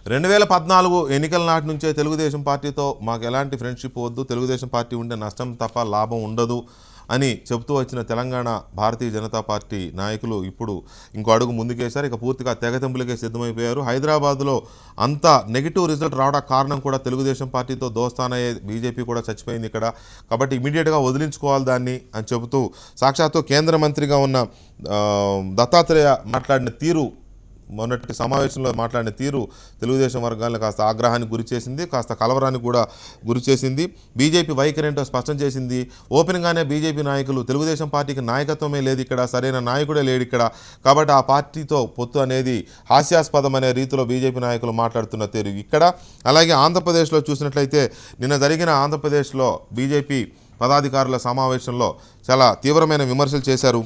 2014 ఎన్నికల నాటి నుంచే తెలుగుదేశం పార్టీతో మాకు ఎలాంటి ఫ్రెండ్షిప్ వద్దు, తెలుగుదేశం పార్టీ ఉంటే నష్టం తప్ప లాభం ఉండదు అని చెబుతూ వచ్చిన తెలంగాణ భారతీయ జనతా పార్టీ నాయకులు ఇప్పుడు ఇంకో అడుగు ముందుకేశారు. ఇక పూర్తిగా తెగతెంపులకే సిద్ధమైపోయారు. హైదరాబాద్లో అంత నెగిటివ్ రిజల్ట్ రావడానికి కారణం కూడా తెలుగుదేశం పార్టీతో దోస్తానయ్యే బీజేపీ కూడా చచ్చిపోయింది ఇక్కడ, కాబట్టి ఇమీడియట్గా వదిలించుకోవాలి దాన్ని అని చెబుతూ సాక్షాత్తు కేంద్ర మంత్రిగా ఉన్న దత్తాత్రేయ మాట్లాడిన తీరు, మొన్నటి సమావేశంలో మాట్లాడిన తీరు తెలుగుదేశం వర్గాలను కాస్త ఆగ్రహానికి గురి చేసింది, కాస్త కలవరానికి కూడా గురి చేసింది. బీజేపీ వైఖరి ఏంటో స్పష్టం చేసింది. ఓపెన్గానే బీజేపీ నాయకులు తెలుగుదేశం పార్టీకి నాయకత్వమే లేదు ఇక్కడ, సరైన నాయకుడే లేడు ఇక్కడ, కాబట్టి ఆ పార్టీతో పొత్తు అనేది హాస్యాస్పదం అనే రీతిలో బీజేపీ నాయకులు మాట్లాడుతున్న తీరు ఇక్కడ. అలాగే ఆంధ్రప్రదేశ్లో చూసినట్లయితే నిన్న జరిగిన ఆంధ్రప్రదేశ్లో బీజేపీ పదాధికారుల సమావేశంలో చాలా తీవ్రమైన విమర్శలు చేశారు.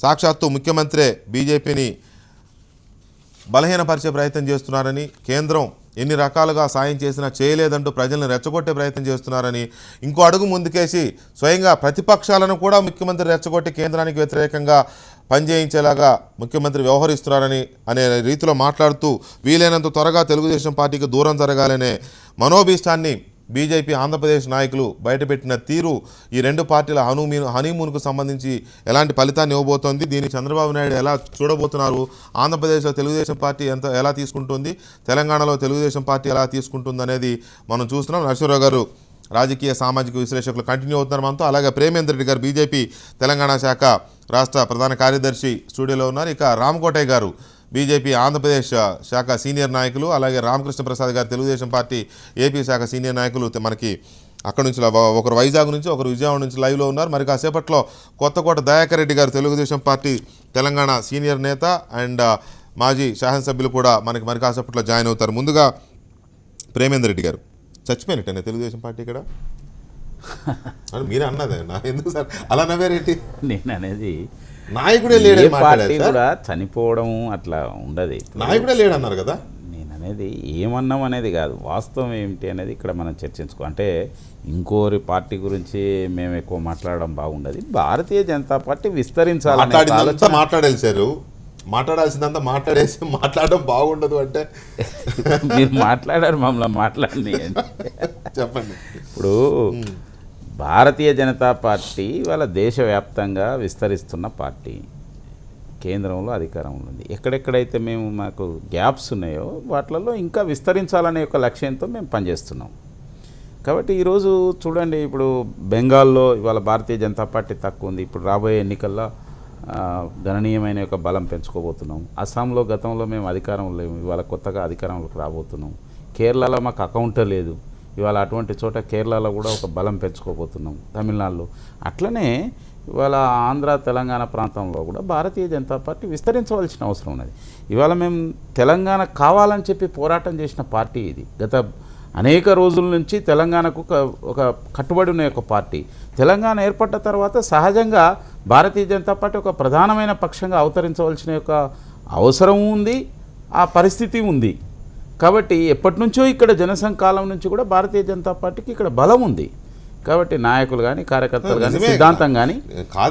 సాక్షాత్తు ముఖ్యమంత్రే బీజేపీని బలహీనపరిచే ప్రయత్నం చేస్తున్నారని, కేంద్రం ఎన్ని రకాలుగా సాయం చేసినా చేయలేదంటూ ప్రజలను రెచ్చగొట్టే ప్రయత్నం చేస్తున్నారని, ఇంకో అడుగు ముందుకేసి స్వయంగా ప్రతిపక్షాలను కూడా ముఖ్యమంత్రి రెచ్చగొట్టి కేంద్రానికి వ్యతిరేకంగా పనిచేయించేలాగా ముఖ్యమంత్రి వ్యవహరిస్తున్నారని అనే రీతిలో మాట్లాడుతూ వీలైనంత త్వరగా తెలుగుదేశం పార్టీకి దూరం జరగాలనే మనోభీష్టాన్ని బీజేపీ ఆంధ్రప్రదేశ్ నాయకులు బయటపెట్టిన తీరు ఈ రెండు పార్టీల హనీమూన్కు సంబంధించి ఎలాంటి ఫలితాన్ని ఇవ్వబోతోంది, దీన్ని చంద్రబాబు నాయుడు ఎలా చూడబోతున్నారు, ఆంధ్రప్రదేశ్లో తెలుగుదేశం పార్టీ ఎలా తీసుకుంటుంది, తెలంగాణలో తెలుగుదేశం పార్టీ ఎలా తీసుకుంటుంది అనేది మనం చూస్తున్నాం. నరసింహరావు గారు రాజకీయ సామాజిక విశ్లేషకులు కంటిన్యూ అవుతున్నారు మనతో. అలాగే ప్రేమేందర్ రెడ్డి గారు బీజేపీ తెలంగాణ శాఖ రాష్ట్ర ప్రధాన కార్యదర్శి స్టూడియోలో ఉన్నారు. ఇక రామకోటయ్య గారు బీజేపీ ఆంధ్రప్రదేశ్ శాఖ సీనియర్ నాయకులు, అలాగే రామకృష్ణ ప్రసాద్ గారు తెలుగుదేశం పార్టీ ఏపీ శాఖ సీనియర్ నాయకులు మనకి అక్కడ నుంచి ఒకరు వైజాగ్ నుంచి, ఒకరు విజయవాడ నుంచి లైవ్లో ఉన్నారు. మరి కాసేపట్లో కొత్తకోట దయాకర్ రెడ్డి గారు తెలుగుదేశం పార్టీ తెలంగాణ సీనియర్ నేత అండ్ మాజీ శాసనసభ్యులు కూడా మనకి మరి కాసేపట్లో జాయిన్ అవుతారు. ముందుగా ప్రేమేందర్ రెడ్డి గారు, చచ్చిపోయినట్టేనా తెలుగుదేశం పార్టీ ఇక్కడ? మీరే అన్నదే నా ఎందుకు సార్ అలా నవ్వేరేంటి? నేను అనేది నాయకుడే లేడు, పార్టీ కూడా చనిపోవడం అట్లా ఉండదు, నాయకుడే లేడు అన్నారు కదా. నేను అనేది ఏమన్నాం అనేది కాదు, వాస్తవం ఏమిటి అనేది ఇక్కడ మనం చర్చించుకో. అంటే ఇంకోరి పార్టీ గురించి మేము ఎక్కువ మాట్లాడడం బాగుండదు. భారతీయ జనతా పార్టీ విస్తరించాలని మాట్లాడాలి సార్, మాట్లాడాల్సిందంతా మాట్లాడేసి మాట్లాడడం బాగుండదు అంటే మీరు మాట్లాడారు, మమ్మల్ని మాట్లాడి చెప్పండి. ఇప్పుడు భారతీయ జనతా పార్టీ వాళ్ళ దేశవ్యాప్తంగా విస్తరిస్తున్న పార్టీ, కేంద్రంలో అధికారంలో ఉంది. ఎక్కడెక్కడైతే మాకు గ్యాప్స్ ఉన్నాయో వాటిలలో ఇంకా విస్తరించాలనే ఒక లక్ష్యంతో మేము పనిచేస్తున్నాం. కాబట్టి ఈరోజు చూడండి, ఇప్పుడు బెంగాల్లో ఇవాళ భారతీయ జనతా పార్టీ తక్కువ ఉంది, ఇప్పుడు రాబోయే ఎన్నికల్లో గణనీయమైన యొక్క బలం పెంచుకోబోతున్నాం. అస్సాంలో గతంలో మేము అధికారంలో లేము, ఇవాళ కొత్తగా అధికారంలోకి రాబోతున్నాం. కేరళలో మాకు అకౌంటే లేదు, ఇవాళ అటువంటి చోట కేరళలో కూడా ఒక బలం పెంచుకోబోతున్నాం. తమిళనాడులో అట్లనే ఇవాళ ఆంధ్ర తెలంగాణ ప్రాంతంలో కూడా భారతీయ జనతా పార్టీ విస్తరించవలసిన అవసరం ఉన్నది. ఇవాళ మేము తెలంగాణ కావాలని చెప్పి పోరాటం చేసిన పార్టీ ఇది. గత అనేక రోజుల నుంచి తెలంగాణకు ఒక కట్టుబడి ఉన్న ఒక పార్టీ. తెలంగాణ ఏర్పడ్డ తర్వాత సహజంగా భారతీయ జనతా పార్టీ ఒక ప్రధానమైన పక్షంగా అవతరించవలసిన యొక్క అవసరం ఉంది, ఆ పరిస్థితి ఉంది. కాబట్టి ఎప్పటి నుంచో ఇక్కడ జనసంకాలం నుంచి కూడా భారతీయ జనతా పార్టీకి ఇక్కడ బలం ఉంది. కాబట్టి నాయకులు కానీ, కార్యకర్తలు కానీ, సిద్ధాంతం కానీ,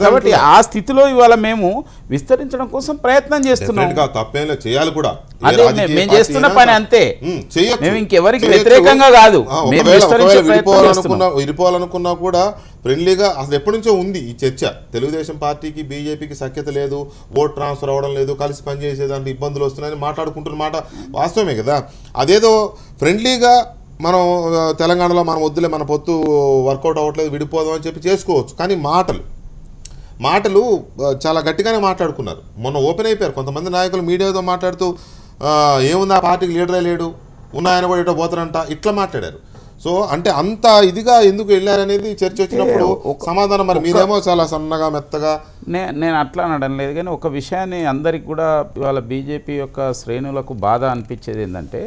కాబట్టి ఆ స్థితిలో ఇవాళ మేము విస్తరించడం కోసం ప్రయత్నం చేస్తున్నాం. అదే మేము చేస్తున్న పని అంతే, మేము ఇంకెవరికి వ్యతిరేకంగా కాదు. విడిపోవాలనుకున్నా కూడా ఫ్రెండ్లీగా అసలు ఎప్పటి నుంచో ఉంది ఈ చర్చ. తెలుగుదేశం పార్టీకి బీజేపీకి సఖ్యత లేదు, ఓట్ ట్రాన్స్ఫర్ అవ్వడం లేదు, కలిసి పనిచేసేదాంట్లో ఇబ్బందులు వస్తున్నాయని మాట్లాడుకుంటున్న మాట వాస్తవమే కదా. అదేదో ఫ్రెండ్లీగా మనం తెలంగాణలో మనం వద్దులే, మన పొత్తు వర్కౌట్ అవ్వట్లేదు, విడిపోదాం అని చెప్పి చేసుకోవచ్చు. కానీ మాటలు చాలా గట్టిగానే మాట్లాడుకున్నారు. మొన్న ఓపెన్ అయిపోయారు కొంతమంది నాయకులు మీడియాతో మాట్లాడుతూ, ఏముంది ఆ పార్టీకి లీడరే లేడు, ఉన్నాయని కూడా ఇటో పోతారంట, ఇట్లా మాట్లాడారు. సో అంటే అంత ఇదిగా ఎందుకు వెళ్ళారనేది చర్చ వచ్చినప్పుడు సమాధానం మరి మీరేమో చాలా సన్నగా మెత్తగా. నేను అట్లా అనడం లేదు, కానీ ఒక విషయాన్ని అందరికి కూడా ఇవాళ బీజేపీ యొక్క శ్రేణులకు బాధ అనిపించేది ఏంటంటే,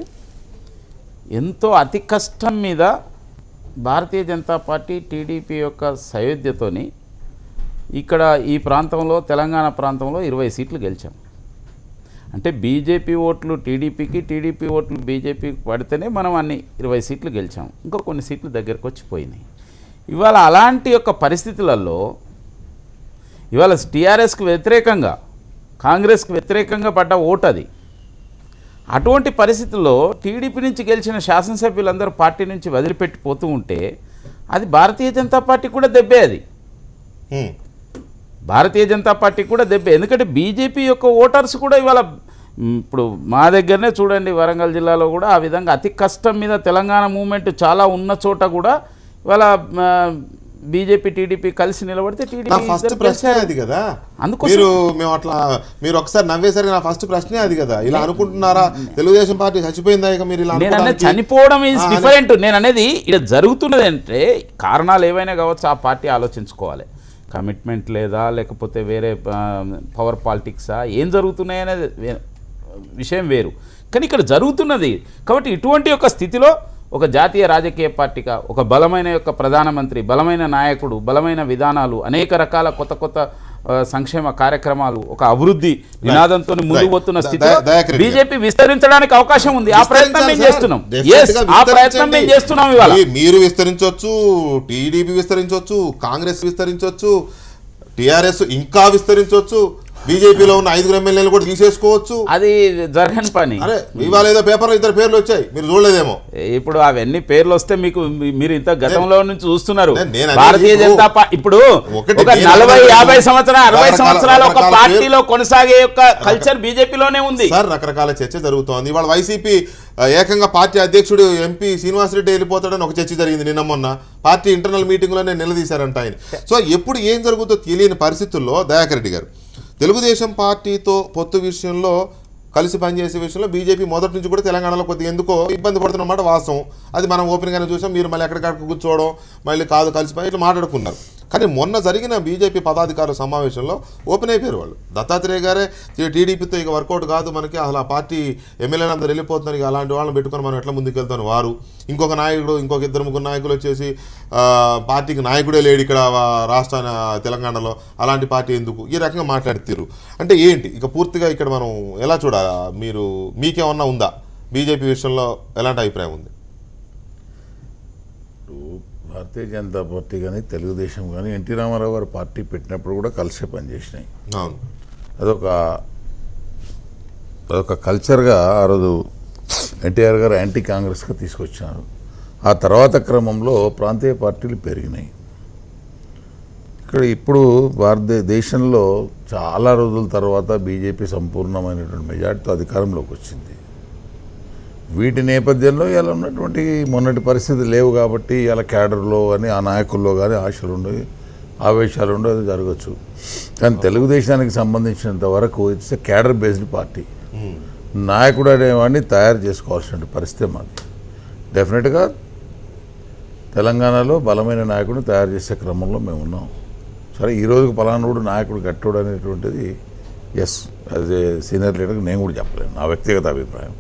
ఎంతో అతి కష్టం మీద భారతీయ జనతా పార్టీ టీడీపీ యొక్క సయోధ్యతోని ఇక్కడ ఈ ప్రాంతంలో తెలంగాణ ప్రాంతంలో 20 సీట్లు గెలిచాం. అంటే బీజేపీ ఓట్లు టీడీపీకి, టీడీపీ ఓట్లు బీజేపీకి పడితేనే మనం అన్ని 20 సీట్లు గెలిచాం. ఇంకా కొన్ని సీట్లు దగ్గరకు వచ్చిపోయినాయి. ఇవాళ అలాంటి యొక్క పరిస్థితులలో ఇవాళ టీఆర్ఎస్కి వ్యతిరేకంగా, కాంగ్రెస్కి వ్యతిరేకంగా పడ్డ ఓటు అది. అటువంటి పరిస్థితుల్లో టీడీపీ నుంచి గెలిచిన శాసనసభ్యులందరూ పార్టీ నుంచి వదిలిపెట్టిపోతూ ఉంటే అది భారతీయ జనతా పార్టీ కూడా దెబ్బే. అది భారతీయ జనతా పార్టీ కూడా దెబ్బే. ఎందుకంటే బీజేపీ యొక్క ఓటర్స్ కూడా ఇవాళ ఇప్పుడు మా దగ్గరనే చూడండి, వరంగల్ జిల్లాలో కూడా ఆ విధంగా అతి కష్టం మీద తెలంగాణ మూవ్మెంట్ చాలా ఉన్న చోట కూడా ఇవాళ బీజేపీ టీడీపీ కలిసి నిలబడితే ఫస్ట్ ప్రశ్న అది కదా. మీరు ఒకసారి నవ్వేసరికి నా ఫస్ట్ ప్రశ్నే అది కదా. ఇలా అనుకుంటున్నారా తెలుగుదేశం పార్టీ చచ్చిపోయిందా? ఇక మీరు ఇలా చనిపోవడం ఈజ్ డిఫరెంట్. నేను అనేది ఇలా జరుగుతున్నది అంటే కారణాలు ఏవైనా కావచ్చు, ఆ పార్టీ ఆలోచించుకోవాలి. కమిట్మెంట్ లేదా, లేకపోతే వేరే పవర్ పాలిటిక్సా, ఏం జరుగుతున్నాయి అనేది విషయం వేరు. కానీ ఇక్కడ జరుగుతున్నది కాబట్టి ఇటువంటి ఒక స్థితిలో ఒక జాతీయ రాజకీయ పార్టీగా ఒక బలమైన యొక్క ప్రధానమంత్రి, బలమైన నాయకుడు, బలమైన విధానాలు, అనేక రకాల కొత్త కొత్త సంక్షేమ కార్యక్రమాలు, ఒక అభివృద్ధి నినాదంతో ముందుకు పోతున్న స్థితిలో బీజేపీ విస్తరించడానికి అవకాశం ఉంది. ఆ ప్రయత్నం మేము చేస్తున్నాం. ఆ ప్రయత్నం మేము చేస్తున్నాం. ఇవాళ మీరు విస్తరించవచ్చు, టీడీపీ విస్తరించవచ్చు, కాంగ్రెస్ విస్తరించవచ్చు, టీఆర్ఎస్ ఇంకా విస్తరించవచ్చు, బీజేపీలో ఉన్న 5 ఎమ్మెల్యేలు కూడా తీసేసుకోవచ్చు. అది జరగని పని. అరే ఇవాళ ఏదో పేపర్లో 2 పేర్లు వచ్చాయి, మీరు చూడలేదేమో. ఇప్పుడు అవన్నీ పేర్లు వస్తే మీకు మీరు ఇంత గతంలో నుంచి చూస్తున్నారు. భారతీయ జనతా పార్టీ ఇప్పుడు 40-50 సంవత్సరాలు 60 సంవత్సరాల ఒక పార్టీలో కొనసాగే యొక్క కల్చర్ బీజేపీలోనే ఉంది సార్. రకరకాల చర్చ జరుగుతోంది. ఇవాళ వైసీపీ ఏకంగా పార్టీ అధ్యక్షుడు ఎంపీ శ్రీనివాసరెడ్డి వెళ్ళిపోతాడని ఒక చర్చ జరిగింది నిన్న మొన్న. పార్టీ ఇంటర్నల్ మీటింగ్లోనే నిలదీశారంట ఆయన. సో ఎప్పుడు ఏం జరుగుతుందో తెలియని పరిస్థితుల్లో దయాకర్ రెడ్డి గారు తెలుగుదేశం పార్టీతో పొత్తు విషయంలో, కలిసి పనిచేసే విషయంలో బీజేపీ మొదటి నుంచి కూడా తెలంగాణలో కొద్దిగా ఎందుకో ఇబ్బంది పడుతున్నమాట వాస్తవం. అది మనం ఓపెన్గానే చూసాం. మీరు మళ్ళీ ఎక్కడికక్కడ కూర్చోవడం, మళ్ళీ కాదు కలిసిపోయి ఇట్లా మాట్లాడుకున్నారు. కానీ మొన్న జరిగిన బీజేపీ పదాధికారుల సమావేశంలో ఓపెన్ అయిపోయారు వాళ్ళు. దత్తాత్రేయ గారే టీడీపీతో ఇక వర్కౌట్ కాదు మనకి, అసలు ఆ పార్టీ ఎమ్మెల్యేలు అందరూ వెళ్ళిపోతున్నారు, ఇక అలాంటి వాళ్ళని పెట్టుకొని మనం ఎట్లా ముందుకు వెళ్తాను వారు. ఇంకొక నాయకుడు, ఇంకొక 2-3 నాయకులు వచ్చేసి పార్టీకి నాయకుడే లేడు ఇక్కడ రాష్ట్ర తెలంగాణలో, అలాంటి పార్టీ ఎందుకు, ఈ రకంగా మాట్లాడుతారు. అంటే ఏంటి ఇక పూర్తిగా ఇక్కడ మనం ఎలా చూడాలి? మీకేమన్నా ఉందా బీజేపీ విషయంలో? ఎలాంటి అభిప్రాయం ఉంది? భారతీయ జనతా పార్టీ కానీ తెలుగుదేశం కానీ ఎన్టీ రామారావు గారు పార్టీ పెట్టినప్పుడు కూడా కలిసే పనిచేసినాయి. అదొక కల్చర్గా ఆ రోజు ఎన్టీఆర్ గారు యాంటీ కాంగ్రెస్గా తీసుకొచ్చారు. ఆ తర్వాత క్రమంలో ప్రాంతీయ పార్టీలు పెరిగినాయి. ఇక్కడ ఇప్పుడు భారతదేశంలో చాలా రోజుల తర్వాత బీజేపీ సంపూర్ణమైనటువంటి మెజార్టీతో అధికారంలోకి వచ్చింది. వీటి నేపథ్యంలో ఇలా ఉన్నటువంటి మొన్నటి పరిస్థితి లేవు కాబట్టి ఇలా క్యాడర్లో కానీ ఆ నాయకుల్లో కానీ ఆశలు ఉండవు, ఆవేశాలు ఉండవు, అది జరగచ్చు. కానీ తెలుగుదేశానికి సంబంధించినంత వరకు it's a cadre based party. నాయకుడు అనేవాడిని తయారు చేసుకోవాల్సిన పరిస్థితి మాది. డెఫినెట్గా తెలంగాణలో బలమైన నాయకుడిని తయారు చేసే క్రమంలో మేము ఉన్నాం. సరే ఈరోజు పలానాడు నాయకుడు కట్టుడు అనేటువంటిది ఎస్ యాజ్ ఏ సీనియర్ లీడర్గా నేను కూడా చెప్పలేను, నా వ్యక్తిగత అభిప్రాయం.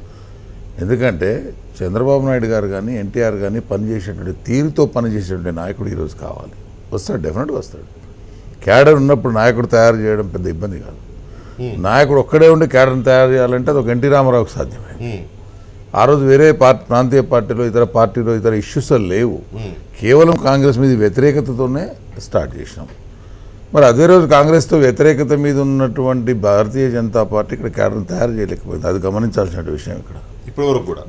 ఎందుకంటే చంద్రబాబు నాయుడు గారు కానీ ఎన్టీఆర్ కానీ పనిచేసేటువంటి తీరుతో పనిచేసేటువంటి నాయకుడు ఈరోజు కావాలి. వస్తాడు, డెఫినెట్గా వస్తాడు. క్యాడర్ ఉన్నప్పుడు నాయకుడు తయారు చేయడం పెద్ద ఇబ్బంది కాదు. నాయకుడు ఒక్కడే ఉండి క్యాడర్ని తయారు చేయాలంటే అది ఒక ఎన్టీ రామారావుకి సాధ్యమే. ఆ రోజు వేరే ప్రాంతీయ పార్టీలో ఇతర ఇష్యూస్ లేవు, కేవలం కాంగ్రెస్ మీద వ్యతిరేకతతోనే స్టార్ట్ చేసినాం. మరి అదే రోజు కాంగ్రెస్తో వ్యతిరేకత మీద ఉన్నటువంటి భారతీయ జనతా పార్టీ ఇక్కడ క్యాడర్ని తయారు చేయలేకపోయింది. అది గమనించాల్సిన విషయం. ఇక్కడ ఇప్పటివరకు కూడా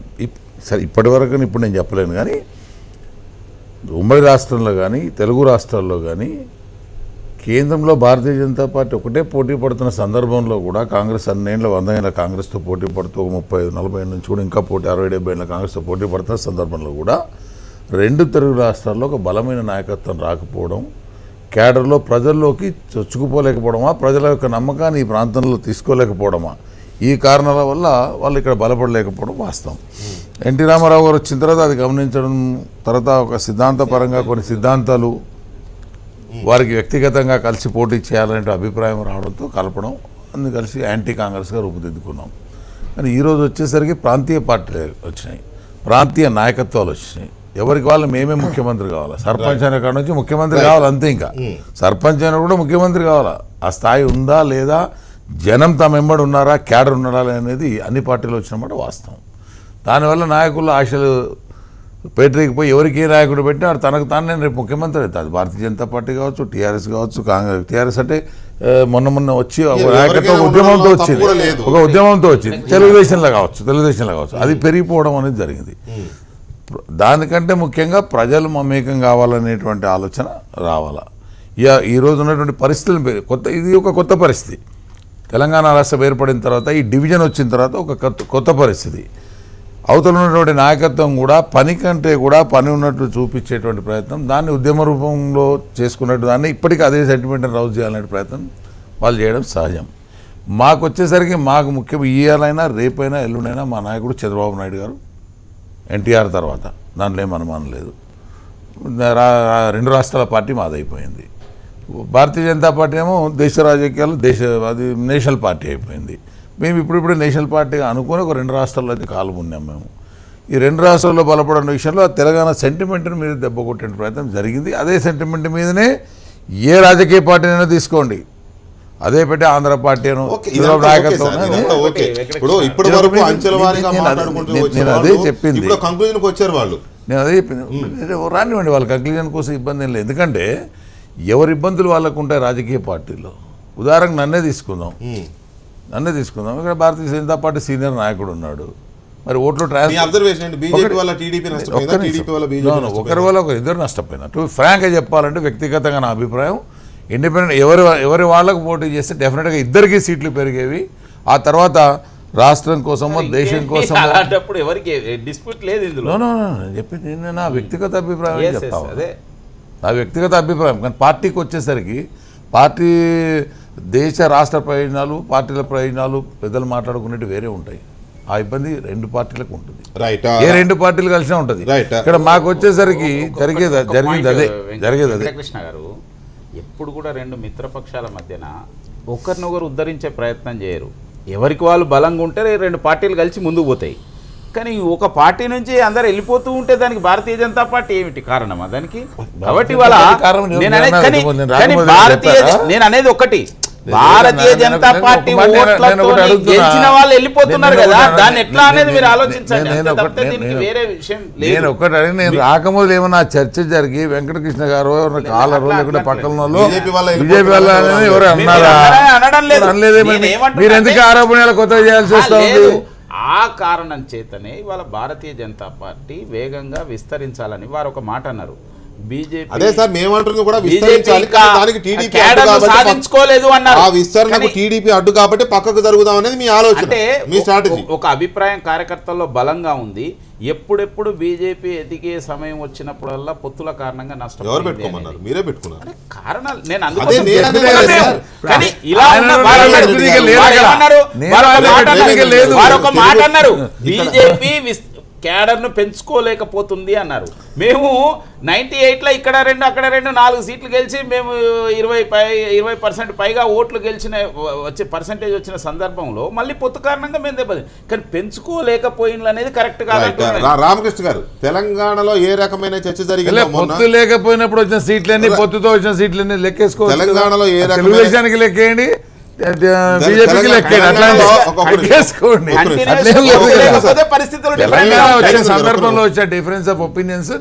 సరే ఇప్పటి వరకు ఇప్పుడు నేను చెప్పలేను, కానీ ఉమ్మడి రాష్ట్రంలో కానీ తెలుగు రాష్ట్రాల్లో కానీ కేంద్రంలో భారతీయ జనతా పార్టీ ఒకటే పోటీ పడుతున్న సందర్భంలో కూడా కాంగ్రెస్ అన్నేళ్ళ 100 ఏళ్ళ కాంగ్రెస్తో పోటీ పడుతూ 35-40 ఏళ్ళ నుంచి కూడా ఇంకా 60-70 ఏళ్ళ కాంగ్రెస్తో పోటీ పడుతున్న సందర్భంలో కూడా 2 తెలుగు రాష్ట్రాల్లో ఒక బలమైన నాయకత్వం రాకపోవడం, క్యాడర్లో ప్రజల్లోకి చొచ్చుకుపోలేకపోవడమా, ప్రజల యొక్క నమ్మకాన్ని ఈ ప్రాంతంలో తీసుకోలేకపోవడమా, ఈ కారణాల వల్ల వాళ్ళు ఇక్కడ బలపడలేకపోవడం వాస్తవం. ఎన్టీ రామారావు గారు వచ్చిన తర్వాత అది గమనించడం, తర్వాత ఒక సిద్ధాంతపరంగా కొన్ని సిద్ధాంతాలు వారికి వ్యక్తిగతంగా కలిసి పోటీ చేయాలనే అభిప్రాయం రావడంతో కలపడం, అందుకు కలిసి యాంటీ కాంగ్రెస్గా రూపుదిద్దుకున్నాం. కానీ ఈరోజు వచ్చేసరికి ప్రాంతీయ పార్టీలు వచ్చినాయి, ప్రాంతీయ నాయకత్వాలు వచ్చినాయి. ఎవరికి వాళ్ళు మేమే ముఖ్యమంత్రి కావాలా, సర్పంచ్ అనే కాడ నుంచి ముఖ్యమంత్రి కావాలి అంతే. ఇంకా సర్పంచ్ అయినా కూడా ముఖ్యమంత్రి కావాలా, ఆ స్థాయి ఉందా లేదా, జనం తమ వెంబడి ఉన్నారా, క్యాడర్ ఉన్నారా అనేది అన్ని పార్టీలు వచ్చినమాట వాస్తవం. దానివల్ల నాయకుల ఆశలు పేటరీకి పోయి ఎవరికి ఏ నాయకుడు పెట్టినా వాడు తనకు తాను నేను రేపు ముఖ్యమంత్రి అవుతుంది. అది భారతీయ జనతా పార్టీ కావచ్చు, టీఆర్ఎస్ కావచ్చు, కాంగ్రెస్. టీఆర్ఎస్ అంటే మొన్న వచ్చి ఒక నాయకత్వం ఉద్యమంతో వచ్చింది, ఒక ఉద్యమంతో వచ్చింది. తెలుగుదేశంలో కావచ్చు అది పెరిగిపోవడం అనేది జరిగింది. దానికంటే ముఖ్యంగా ప్రజలు మమేకం కావాలనేటువంటి ఆలోచన రావాలా. ఈరోజు ఉన్నటువంటి పరిస్థితులు ఇది ఒక కొత్త పరిస్థితి. తెలంగాణ రాష్ట్రం ఏర్పడిన తర్వాత ఈ డివిజన్ వచ్చిన తర్వాత ఒక కొత్త పరిస్థితి. అవతల ఉన్నటువంటి నాయకత్వం కూడా పని కంటే కూడా పని ఉన్నట్లు చూపించేటువంటి ప్రయత్నం, దాన్ని ఉద్యమ రూపంలో చేసుకున్నట్టు దాన్ని ఇప్పటికీ అదే సెంటిమెంట్ని రౌజ్ చేయాలనే ప్రయత్నం వాళ్ళు చేయడం సహజం. మాకు వచ్చేసరికి మాకు ముఖ్యం ఇయ్యాలైనా రేపైనా ఎల్లుండైనా మా నాయకుడు చంద్రబాబు నాయుడు గారు, ఎన్టీఆర్ తర్వాత దాంట్లో ఏం అనుమానం లేదు. రెండు రాష్ట్రాల పార్టీ మాదైపోయింది. భారతీయ జనతా పార్టీ ఏమో దేశ రాజకీయాలు అది నేషనల్ పార్టీ అయిపోయింది. మేము ఇప్పుడు నేషనల్ పార్టీగా అనుకుని ఒక 2 రాష్ట్రాల్లో అయితే కాలు ఉన్నాం. మేము ఈ 2 రాష్ట్రాల్లో బలపడిన విషయంలో తెలంగాణ సెంటిమెంట్ని మీరు దెబ్బ కొట్టే ప్రయత్నం జరిగింది. అదే సెంటిమెంట్ మీదనే ఏ రాజకీయ పార్టీనైనా తీసుకోండి, అదే పెట్టి ఆంధ్ర పార్టీ నాయకత్వం. నేను అదే చెప్పింది, నేను అదే చెప్పింది. రానివ్వండి, వాళ్ళ కంక్లూజన్ కోసం ఇబ్బంది ఏం లేదు. ఎందుకంటే ఎవరి ఇబ్బందులు వాళ్ళకు ఉంటాయి రాజకీయ పార్టీల్లో. ఉదాహరణకు నన్నే తీసుకుందాం. ఇక్కడ భారతీయ జనతా పార్టీ సీనియర్ నాయకుడు ఉన్నాడు. మరి ఓట్లు ఒకరి వల్ల ఒక ఇద్దరు నష్టపోయినట్టు. ఫ్రాంక్గా చెప్పాలంటే వ్యక్తిగతంగా నా అభిప్రాయం, ఇండిపెండెంట్ ఎవరి వాళ్ళకు పోటీ చేస్తే డెఫినెట్గా ఇద్దరికి సీట్లు పెరిగేవి. ఆ తర్వాత రాష్ట్రం కోసమో దేశం కోసమో చెప్పింది నా వ్యక్తిగత అభిప్రాయం చెప్తాను. నా వ్యక్తిగత అభిప్రాయం. కానీ పార్టీకి వచ్చేసరికి పార్టీ దేశ రాష్ట్ర ప్రయోజనాలు, పార్టీల ప్రయోజనాలు పెద్దలు మాట్లాడుకునేవి వేరే ఉంటాయి. ఆ ఇబ్బంది 2 పార్టీలకు ఉంటుంది. ఏ 2 పార్టీలు కలిసినా ఉంటుంది. ఇక్కడ మాకు వచ్చేసరికి జరిగేది అదే. కృష్ణ గారు ఎప్పుడు కూడా 2 మిత్రపక్షాల మధ్యన ఒకరినొకరు ఉద్ధరించే ప్రయత్నం చేయరు. ఎవరికి వాళ్ళు బలంగా ఉంటే 2 పార్టీలు కలిసి ముందుకు పోతాయి. కానీ ఒక పార్టీ నుంచి అందరు వెళ్ళిపోతూ ఉంటే దానికి భారతీయ జనతా పార్టీ ఏమిటి కారణమా దానికి? కాబట్టి నేను అనేది ఒకటి, భారతీయ జనతా పార్టీ గెలిచిన వాళ్ళు వెళ్ళిపోతున్నారు కదా, దాన్ని ఎట్లా అనేది మీరు ఆలోచించండి. వేరే విషయం నేను ఒకటి అడిగి, నేను రాకముందు ఏమన్నా చర్చ జరిగి వెంకటకృష్ణ గారు కాలరు లేకుంటే పక్కన వాళ్ళు బీజేపీ వాళ్ళు ఎవరు అన్నారా? మీరు ఎందుకు ఆరోపణలు కొత్తగా చేయాల్సి వస్తుంది? ఆ కారణం చేతనే ఇవాళ భారతీయ జనతా పార్టీ వేగంగా విస్తరించాలని వారు ఒక మాట అన్నారు. బీజేపీ అదే సార్ మేమంటున్నది కూడా విస్తరించాలి, దానికి టీడీపీ సాధించుకోలేదు అన్నారు. ఆ విస్తరణకు టీడీపీ అడ్డు కాబట్టి పక్కకు జరుగుదాం అనేది మీ ఆలోచన, మీ స్ట్రాటజీ. ఒక అభిప్రాయం కార్యకర్తల్లో బలంగా ఉంది. ఎప్పుడెప్పుడు బీజేపీ ఎదిగే సమయం వచ్చినప్పుడల్లా పొత్తుల కారణంగా నష్టం. ఎవరు పెట్టుకోమన్నారు? మీరే పెట్టుకున్నారు కారణాలు. నేను వారొక మాట అన్నారు, బీజేపీ క్యాడర్ను పెంచుకోలేకపోతుంది అన్నారు. మేము 98లో ఇక్కడ 2 అక్కడ 2 4 సీట్లు గెలిచి మేము 20% పైగా ఓట్లు గెలిచిన పర్సెంటేజ్ వచ్చిన సందర్భంలో మళ్ళీ పొత్తు కారణంగా మేము దెబ్బతి. కానీ పెంచుకోలేకపోయిన అనేది కరెక్ట్ కాదు. రామకృష్ణ గారు, తెలంగాణలో ఏ రకమైన చర్చ జరిగింది? పొత్తు లేకపోయినప్పుడు వచ్చిన సీట్లన్నీ, పొత్తుతో వచ్చిన సీట్లన్నీ లెక్కేసుకో. తెలంగాణలో ఏ తెలుగుదేశానికి లెక్కేయండి, బీజేపీకి లెక్కేయండి. సందర్భంలో వచ్చే డిఫరెన్స్ ఆఫ్ ఒపీనియన్స్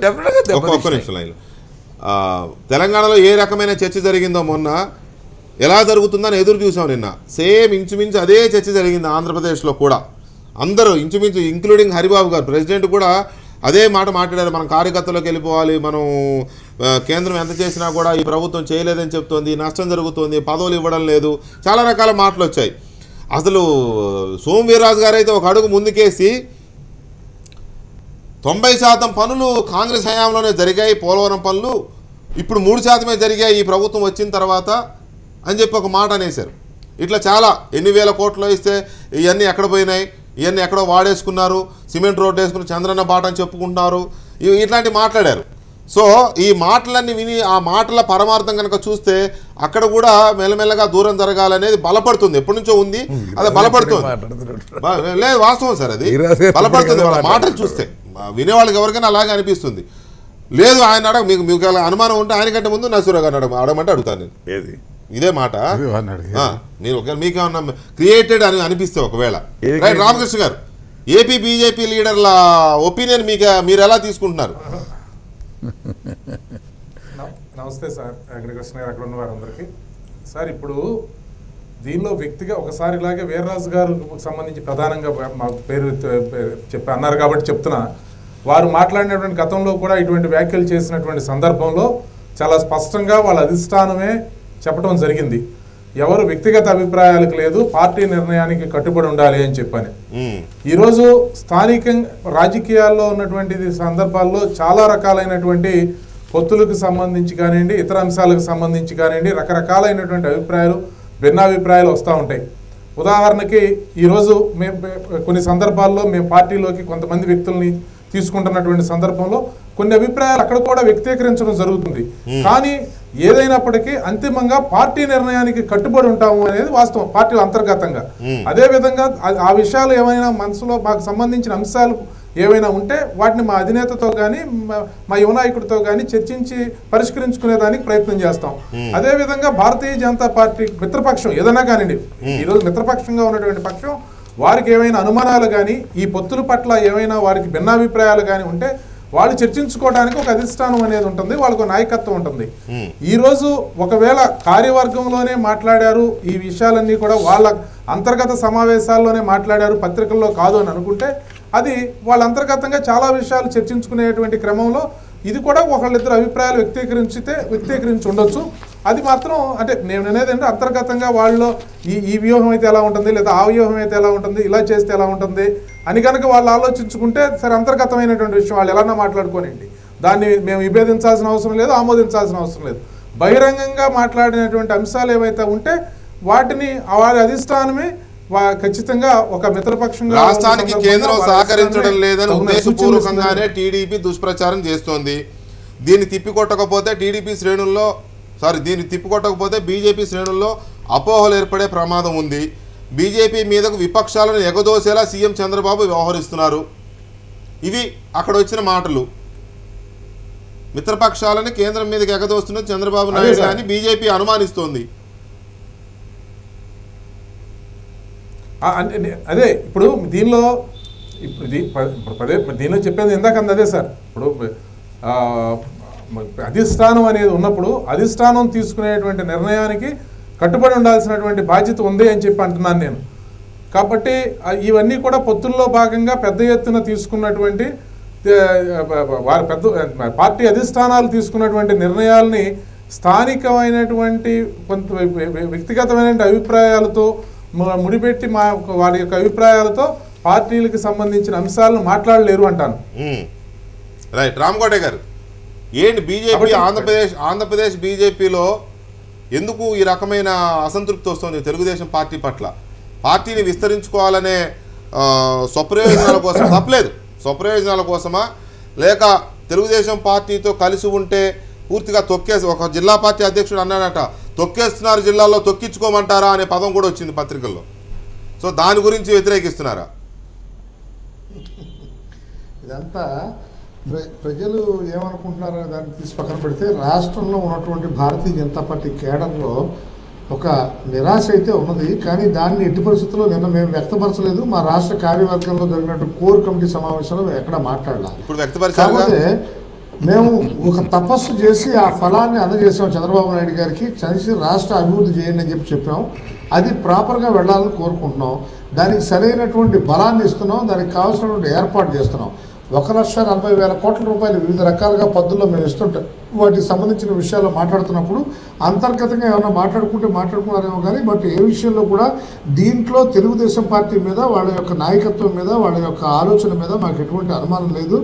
తెలంగాణలో ఏ రకమైన చర్చ జరిగిందో మొన్న ఎలా జరుగుతుందని ఎదురు చూసాం. నిన్న సేమ్ ఇంచుమించు అదే చర్చ జరిగింది ఆంధ్రప్రదేశ్లో కూడా. అందరూ ఇంచుమించు ఇంక్లూడింగ్ హరిబాబు గారు ప్రెసిడెంట్ కూడా అదే మాట మాట్లాడారు. మనం కార్యకర్తలోకి వెళ్ళిపోవాలి, మనం కేంద్రం ఎంత చేసినా కూడా ఈ ప్రభుత్వం చేయలేదని చెప్తోంది, నష్టం జరుగుతుంది, పదవులు ఇవ్వడం లేదు, చాలా రకాల మాటలు వచ్చాయి. అసలు సోము వీర్రాజు గారు అయితే ఒక అడుగు ముందుకేసి 90% పనులు కాంగ్రెస్ హయాంలోనే జరిగాయి, పోలవరం పనులు ఇప్పుడు 3% జరిగాయి ఈ ప్రభుత్వం వచ్చిన తర్వాత అని చెప్పి ఒక మాట అనేశారు. ఇట్లా చాలా ఎన్ని వేల కోట్లు ఇస్తే ఇవన్నీ ఎక్కడ పోయినాయి, ఇవన్నీ ఎక్కడో వాడేసుకున్నారు, సిమెంట్ రోడ్డు వేసుకుని చంద్రన్న బాట అని చెప్పుకుంటున్నారు, ఇట్లాంటి మాట్లాడారు. సో ఈ మాటలన్నీ విని ఆ మాటల పరమార్థం కనుక చూస్తే అక్కడ కూడా మెల్లమెల్లగా దూరం జరగాలనేది బలపడుతుంది, ఎప్పటి నుంచో ఉంది, అదే బలపడుతుంది. లేదు వాస్తవం సార్, అది బలపడుతుంది మాటలు చూస్తే. వినేవాళ్ళకి ఎవరికైనా అలాగే అనిపిస్తుంది. లేదు ఆయన అడగ, మీకు అనుమానం ఉంటే ఆయనకంటే ముందు నసూరా గారిని అడగమంటే అడుగుతాను నేను. ఏది ఇదే మాట మీరు ఒకవేళ మీకు ఏమన్నా క్రియేటెడ్ అని అనిపిస్తే ఒకవేళ. రైట్ రామకృష్ణ గారు, ఏపీ బీజేపీ లీడర్ల ఒపీనియన్ మీరు ఎలా తీసుకుంటున్నారు? నమస్తే సార్, కృష్ణ గారు, అక్కడ ఉన్న వారందరికీ. సార్, ఇప్పుడు దీనిలో వ్యక్తిగా ఒకసారి ఇలాగే వీర్రాజు గారికి సంబంధించి ప్రధానంగా మా పేరు చెప్పి అన్నారు కాబట్టి చెప్తున్నా. వారు మాట్లాడినటువంటి గతంలో కూడా ఇటువంటి వ్యాఖ్యలు చేసినటువంటి సందర్భంలో చాలా స్పష్టంగా వాళ్ళ అధిష్టానమే చెప్పడం జరిగింది. ఎవరు వ్యక్తిగత అభిప్రాయాలకు లేదు, పార్టీ నిర్ణయానికి కట్టుబడి ఉండాలి అని చెప్పని. ఈరోజు స్థానికంగా రాజకీయాల్లో ఉన్నటువంటి సందర్భాల్లో చాలా రకాలైనటువంటి పొత్తులకు సంబంధించి కానివ్వండి, ఇతర అంశాలకు సంబంధించి కానివ్వండి, రకరకాలైనటువంటి అభిప్రాయాలు, భిన్నాభిప్రాయాలు వస్తూ ఉంటాయి. ఉదాహరణకి ఈరోజు మేము కొన్ని సందర్భాల్లో మేము పార్టీలోకి కొంతమంది వ్యక్తుల్ని తీసుకుంటున్నటువంటి సందర్భంలో కొన్ని అభిప్రాయాలు అక్కడ కూడా వ్యక్తీకరించడం జరుగుతుంది. కానీ ఏదైనప్పటికీ అంతిమంగా పార్టీ నిర్ణయానికి కట్టుబడి ఉంటాము అనేది వాస్తవం, పార్టీల అంతర్గతంగా. అదేవిధంగా ఆ విషయాలు ఏమైనా మనసులో మాకు సంబంధించిన అంశాలు ఏవైనా ఉంటే వాటిని మా అధినేతతో కానీ మా యువ నాయకుడితో కానీ చర్చించి పరిష్కరించుకునేదానికి ప్రయత్నం చేస్తాం. అదేవిధంగా భారతీయ జనతా పార్టీ మిత్రపక్షం ఏదైనా కానివ్వండి, ఈరోజు మిత్రపక్షంగా ఉన్నటువంటి పక్షం వారికి ఏమైనా అనుమానాలు కానీ ఈ పొత్తుల పట్ల ఏమైనా వారికి భిన్నాభిప్రాయాలు కానీ ఉంటే వాళ్ళు చర్చించుకోవడానికి ఒక అధిష్టానం అనేది ఉంటుంది, వాళ్ళకు నాయకత్వం ఉంటుంది. ఈరోజు ఒకవేళ కార్యవర్గంలోనే మాట్లాడారు, ఈ విషయాలన్నీ కూడా వాళ్ళ అంతర్గత సమావేశాల్లోనే మాట్లాడారు, పత్రికల్లో కాదు అని అనుకుంటే అది వాళ్ళ అంతర్గతంగా చాలా విషయాలు చర్చించుకునేటువంటి క్రమంలో ఇది కూడా ఒకళ్ళిద్దరు అభిప్రాయాలు వ్యక్తీకరించి ఉండొచ్చు. అది మాత్రం అంటే నేను అనేది అంటే అంతర్గతంగా వాళ్ళు ఈ వ్యూహం అయితే ఎలా ఉంటుంది, లేదా ఆ వ్యూహం అయితే ఎలా ఉంటుంది, ఇలా చేస్తే ఎలా ఉంటుంది అని కనుక వాళ్ళు ఆలోచించుకుంటే సరే, అంతర్గతమైనటువంటి విషయం వాళ్ళు ఎలా మాట్లాడుకోనండి, దాన్ని మేము విభేదించాల్సిన అవసరం లేదు, ఆమోదించాల్సిన అవసరం లేదు. బహిరంగంగా మాట్లాడినటువంటి అంశాలు ఏవైతే ఉంటే వాటిని వారి అధిష్టానమే ఖచ్చితంగా ఒక మిత్రపక్షంగా రాష్ట్రానికి కేంద్రం సహకరించడం లేదని ఉద్దేశపూర్వకంగానే టీడీపీ దుష్ప్రచారం చేస్తోంది. దీన్ని తిప్పికొట్టకపోతే దీన్ని తిప్పికొట్టకపోతే బీజేపీ శ్రేణుల్లో అపోహలు ఏర్పడే ప్రమాదం ఉంది. బీజేపీ మీదకు విపక్షాలను ఎగదోసేలా సీఎం చంద్రబాబు వ్యవహరిస్తున్నారు. ఇవి అక్కడ వచ్చిన మాటలు. మిత్రపక్షాలను కేంద్రం మీదకి ఎగదోస్తున్నది చంద్రబాబు నాయుడు అని బీజేపీ అనుమానిస్తోంది. అదే ఇప్పుడు దీనిలో దీనిలో చెప్పేది ఇందాక అదే సార్. ఇప్పుడు అధిష్టానం అనేది ఉన్నప్పుడు అధిష్టానం తీసుకునేటువంటి నిర్ణయానికి కట్టుబడి ఉండాల్సినటువంటి బాధ్యత ఉంది అని చెప్పి అంటున్నాను నేను. కాబట్టి ఇవన్నీ కూడా పొత్తుల్లో భాగంగా పెద్ద ఎత్తున తీసుకున్నటువంటి వారి పార్టీ అధిష్టానాలు తీసుకున్నటువంటి నిర్ణయాల్ని స్థానికమైనటువంటి కొంత వ్యక్తిగతమైన అభిప్రాయాలతో ముడిపెట్టి వారి యొక్క అభిప్రాయాలతో పార్టీలకు సంబంధించిన అంశాలను మాట్లాడలేరు అంటాను. రైట్, రామకోటే గారు, ఏంటి బీజేపీ ఆంధ్రప్రదేశ్ బీజేపీలో ఎందుకు ఈ రకమైన అసంతృప్తి వస్తుంది తెలుగుదేశం పార్టీ పట్ల? పార్టీని విస్తరించుకోవాలనే స్వప్రయోజనాల కోసం తప్పలేదు, స్వప్రయోజనాల కోసమా, లేక తెలుగుదేశం పార్టీతో కలిసి ఉంటే పూర్తిగా తొక్కేసి, ఒక జిల్లా పార్టీ అధ్యక్షుడు అన్నాడట, తొక్కేస్తున్నారు జిల్లాలో, తొక్కించుకోమంటారా అనే పదం కూడా వచ్చింది పత్రికల్లో. సో దాని గురించి వ్యతిరేకిస్తున్నారా? ఇదంతా ప్రజలు ఏమనుకుంటున్నారో దాన్ని తీసి పక్కన పెడితే రాష్ట్రంలో ఉన్నటువంటి భారతీయ జనతా పార్టీ కేడర్లో ఒక నిరాశ అయితే ఉన్నది. కానీ దాన్ని ఎట్టి పరిస్థితుల్లో నిన్న మేము వ్యక్తపరచలేదు. మా రాష్ట్ర కార్యవర్గంలో జరిగినట్టు కోర్ కమిటీ సమావేశంలో ఎక్కడ మాట్లాడాలి. కాకపోతే మేము ఒక తపస్సు చేసి ఆ ఫలాన్ని అందజేసాం చంద్రబాబు నాయుడు గారికి. చేసి రాష్ట్ర అభివృద్ధి చేయండి అని చెప్పాం. అది ప్రాపర్గా వెళ్ళాలని కోరుకుంటున్నాం. దానికి సరైనటువంటి బలాన్ని ఇస్తున్నాం, దానికి కావాల్సినటువంటి ఏర్పాటు చేస్తున్నాం. 1,40,000 కోట్ల రూపాయలు వివిధ రకాలుగా పద్ధతుల్లో మేము ఇస్తుంటాం. వాటికి సంబంధించిన విషయాల్లో మాట్లాడుతున్నప్పుడు అంతర్గతంగా ఏమైనా మాట్లాడుకున్నారేమో కానీ బట్ ఏ విషయంలో కూడా దీంట్లో తెలుగుదేశం పార్టీ మీద, వాళ్ళ యొక్క నాయకత్వం మీద, వాళ్ళ యొక్క ఆలోచన మీద మాకు ఎటువంటి అనుమానం లేదు.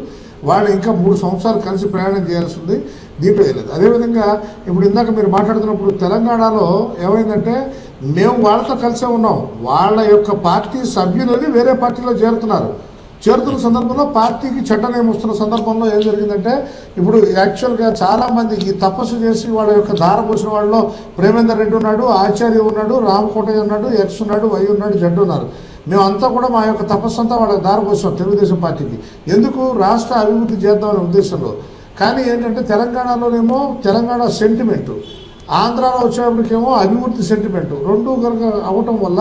వాళ్ళు ఇంకా 3 సంవత్సరాలు కలిసి ప్రయాణం చేయాల్సి ఉంది, దీంట్లో లేదు. అదేవిధంగా ఇప్పుడు ఇందాక మీరు మాట్లాడుతున్నప్పుడు తెలంగాణలో ఏమైందంటే మేము వాళ్ళతో కలిసే ఉన్నాం. వాళ్ళ యొక్క పార్టీ సభ్యులని వేరే పార్టీలో చేరుతున్న సందర్భంలో పార్టీకి చెడ్డనేమి వస్తున్న సందర్భంలో ఏం జరిగిందంటే ఇప్పుడు యాక్చువల్గా చాలామంది ఈ తపస్సు చేసి వాళ్ళ యొక్క దార పోసిన వాళ్ళలో ప్రేమేందర్ రెడ్డి ఉన్నాడు, ఆచార్య ఉన్నాడు, రామకోటయ్య ఉన్నాడు, ఎక్స్ ఉన్నాడు, వై ఉన్నాడు, జడ్ ఉన్నారు. మేమంతా కూడా మా యొక్క తపస్సు అంతా వాళ్ళకి దారి పోసాం తెలుగుదేశం పార్టీకి. ఎందుకు? రాష్ట్ర అభివృద్ధి చేద్దామనే ఉద్దేశంలో. కానీ ఏంటంటే తెలంగాణలోనేమో తెలంగాణ సెంటిమెంటు ఆంధ్రాలో వచ్చేప్పటికేమో అభివృద్ధి సెంటిమెంట్ రెండు కనుక అవటం వల్ల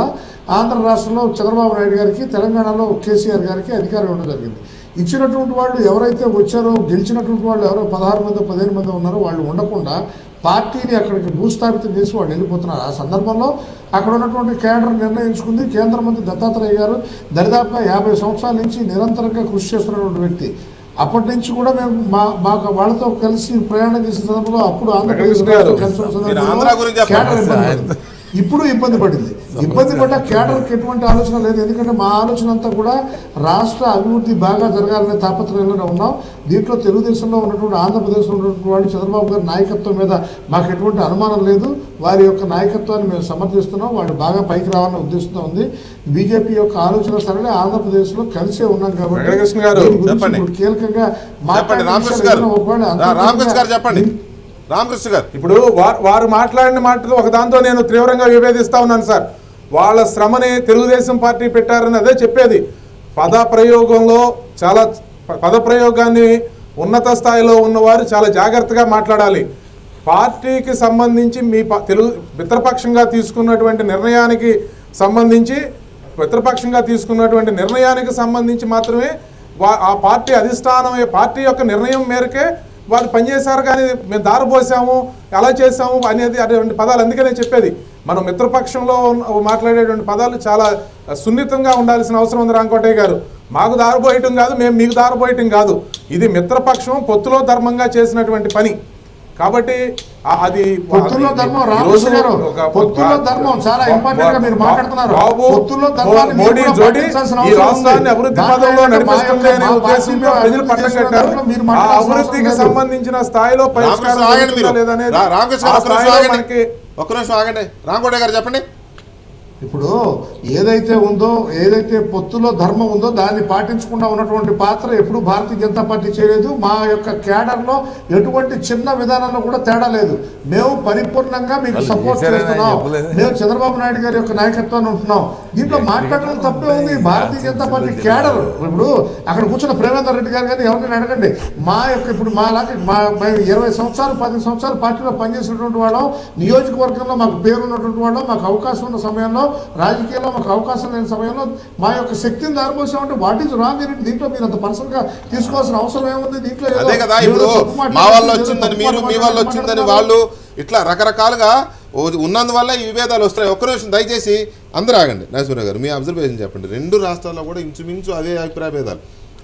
ఆంధ్ర రాష్ట్రంలో చంద్రబాబు నాయుడు గారికి, తెలంగాణలో కేసీఆర్ గారికి అధికారం ఇవ్వడం జరిగింది. ఇచ్చినటువంటి వాళ్ళు ఎవరైతే వచ్చారో, గెలిచినటువంటి వాళ్ళు ఎవరో 16 మంది 15 మంది ఉన్నారో వాళ్ళు ఉండకుండా పార్టీని అక్కడికి భూస్థాపితం చేసి వాళ్ళు వెళ్ళిపోతున్నారు. ఆ సందర్భంలో అక్కడ ఉన్నటువంటి కేడర్ నిర్ణయించుకుంది. కేంద్ర మంత్రి దత్తాత్రేయ గారు దరిదాపుగా 50 సంవత్సరాల నుంచి నిరంతరంగా కృషి చేస్తున్నటువంటి వ్యక్తి. అప్పటి నుంచి కూడా మేము మాకు వాళ్ళతో కలిసి ప్రయాణం చేసిన సందర్భంలో అప్పుడు ఆంధ్రప్రదేశ్ ఇప్పుడు ఇబ్బంది పడింది. ఇబ్బంది పడ్డ కేడర్కి ఎటువంటి ఆలోచన లేదు. ఎందుకంటే మా ఆలోచన అంతా కూడా రాష్ట్ర అభివృద్ధి బాగా జరగాలనే తాపత్రయంలోనే ఉన్నాం. దీంట్లో తెలుగుదేశంలో ఉన్నటువంటి ఆంధ్రప్రదేశ్లో ఉన్నటువంటి వాళ్ళు చంద్రబాబు గారి నాయకత్వం మీద మాకు ఎటువంటి అనుమానం లేదు. వారి యొక్క నాయకత్వాన్ని మేము సమర్థిస్తున్నాం. వాళ్ళు బాగా పైకి రావాలనే ఉద్దేశంతో ఉంది. బీజేపీ యొక్క ఆలోచన సరళి ఆంధ్రప్రదేశ్లో కలిసే ఉన్నాం కాబట్టి కీలకంగా రామకృష్ణ గారు ఇప్పుడు వారు మాట్లాడిన మాటలు ఒక దాంతో నేను తీవ్రంగా విభేదిస్తా ఉన్నాను సార్. వాళ్ళ శ్రమని తెలుగుదేశం పార్టీ పెట్టారని అదే చెప్పేది. పదప్రయోగాన్ని ఉన్నత స్థాయిలో ఉన్నవారు చాలా జాగ్రత్తగా మాట్లాడాలి. పార్టీకి సంబంధించి మీ మిత్రపక్షంగా తీసుకున్నటువంటి నిర్ణయానికి సంబంధించి మాత్రమే ఆ పార్టీ అధిష్టానం పార్టీ యొక్క నిర్ణయం మేరకే వాళ్ళు పనిచేశారు. కానీ మేము దారపోసాము, ఎలా చేసాము అనేది అటువంటి పదాలు అందుకనే చెప్పేది. మనం మిత్రపక్షంలో మాట్లాడేటువంటి పదాలు చాలా సున్నితంగా ఉండాల్సిన అవసరం ఉంది. రాంకోటయ్య గారు, మాకు దారపోయటం కాదు, మేము మీకు దారపోయటం కాదు. ఇది మిత్రపక్షం పొత్తులో ధర్మంగా చేసినటువంటి పని. కాబట్టి అది పొత్తులో ధర్మం చాలా ఇంపార్టెంట్ గా మీరు మాట్లాడుతున్నారు. మోడీ జోడి ఈ రాష్ట్రాన్ని అభివృద్ధి పదంలో నడిపిస్తుంది అనే ఉద్దేశంతో ప్రజలు పట్టం కట్టారు. ఆ అభివృద్ధికి సంబంధించిన స్థాయిలో పరిష్కారం లేదనేది ఒక్క నిమిషం ఆగండి. రాంకోటయ్య గారు చెప్పండి. ఇప్పుడు ఏదైతే పొత్తులో ధర్మం ఉందో దాన్ని పాటించకుండా ఉన్నటువంటి పాత్ర ఎప్పుడు భారతీయ జనతా పార్టీ చేయలేదు. మా యొక్క క్యాడర్లో ఎటువంటి చిన్న విధానంలో కూడా తేడా లేదు. మేము పరిపూర్ణంగా మీకు సపోర్ట్ చేస్తున్నాం. మేము చంద్రబాబు నాయుడు గారి యొక్క నాయకత్వాన్ని ఉంటున్నాం. దీంట్లో మాట్లాడడం తప్పే ఉంది. భారతీయ జనతా పార్టీ క్యాడర్ ఇప్పుడు అక్కడ కూర్చున్న ప్రేమేందర్ రెడ్డి గారు కానీ ఎవరిని అడగండి. ఇప్పుడు మాలాగే మేము 20 సంవత్సరాలు 10 సంవత్సరాలు పార్టీలో పనిచేసినటువంటి వాళ్ళం, నియోజకవర్గంలో మాకు పేరున్నటువంటి వాళ్ళం, మాకు అవకాశం ఉన్న సమయంలో, రాజకీయాల్లో మాకు అవకాశం లేని సమయంలో మా యొక్క శక్తిని దారిపోసామంటే వాట్ ఈజ్ రాంగ్ అని దీంట్లో మీరు అంత పర్సనల్ గా తీసుకోవాల్సిన అవసరం ఏముంది? దీంట్లో అదే కదా, ఇప్పుడు మా వాళ్ళు వచ్చిందని మీరు, మీ వాళ్ళు వచ్చిందని వాళ్ళు, ఇట్లా రకరకాలుగా ఉన్నందువల్ల ఈ విభేదాలు వస్తాయి. ఒక్క నిమిషం దయచేసి అందరూ ఆగండి. నరసింహరావు గారు, మీ అబ్జర్వేషన్ చెప్పండి. రెండు రాష్ట్రాల్లో కూడా ఇంచుమించు అదే అభిప్రాయ భేదాలు.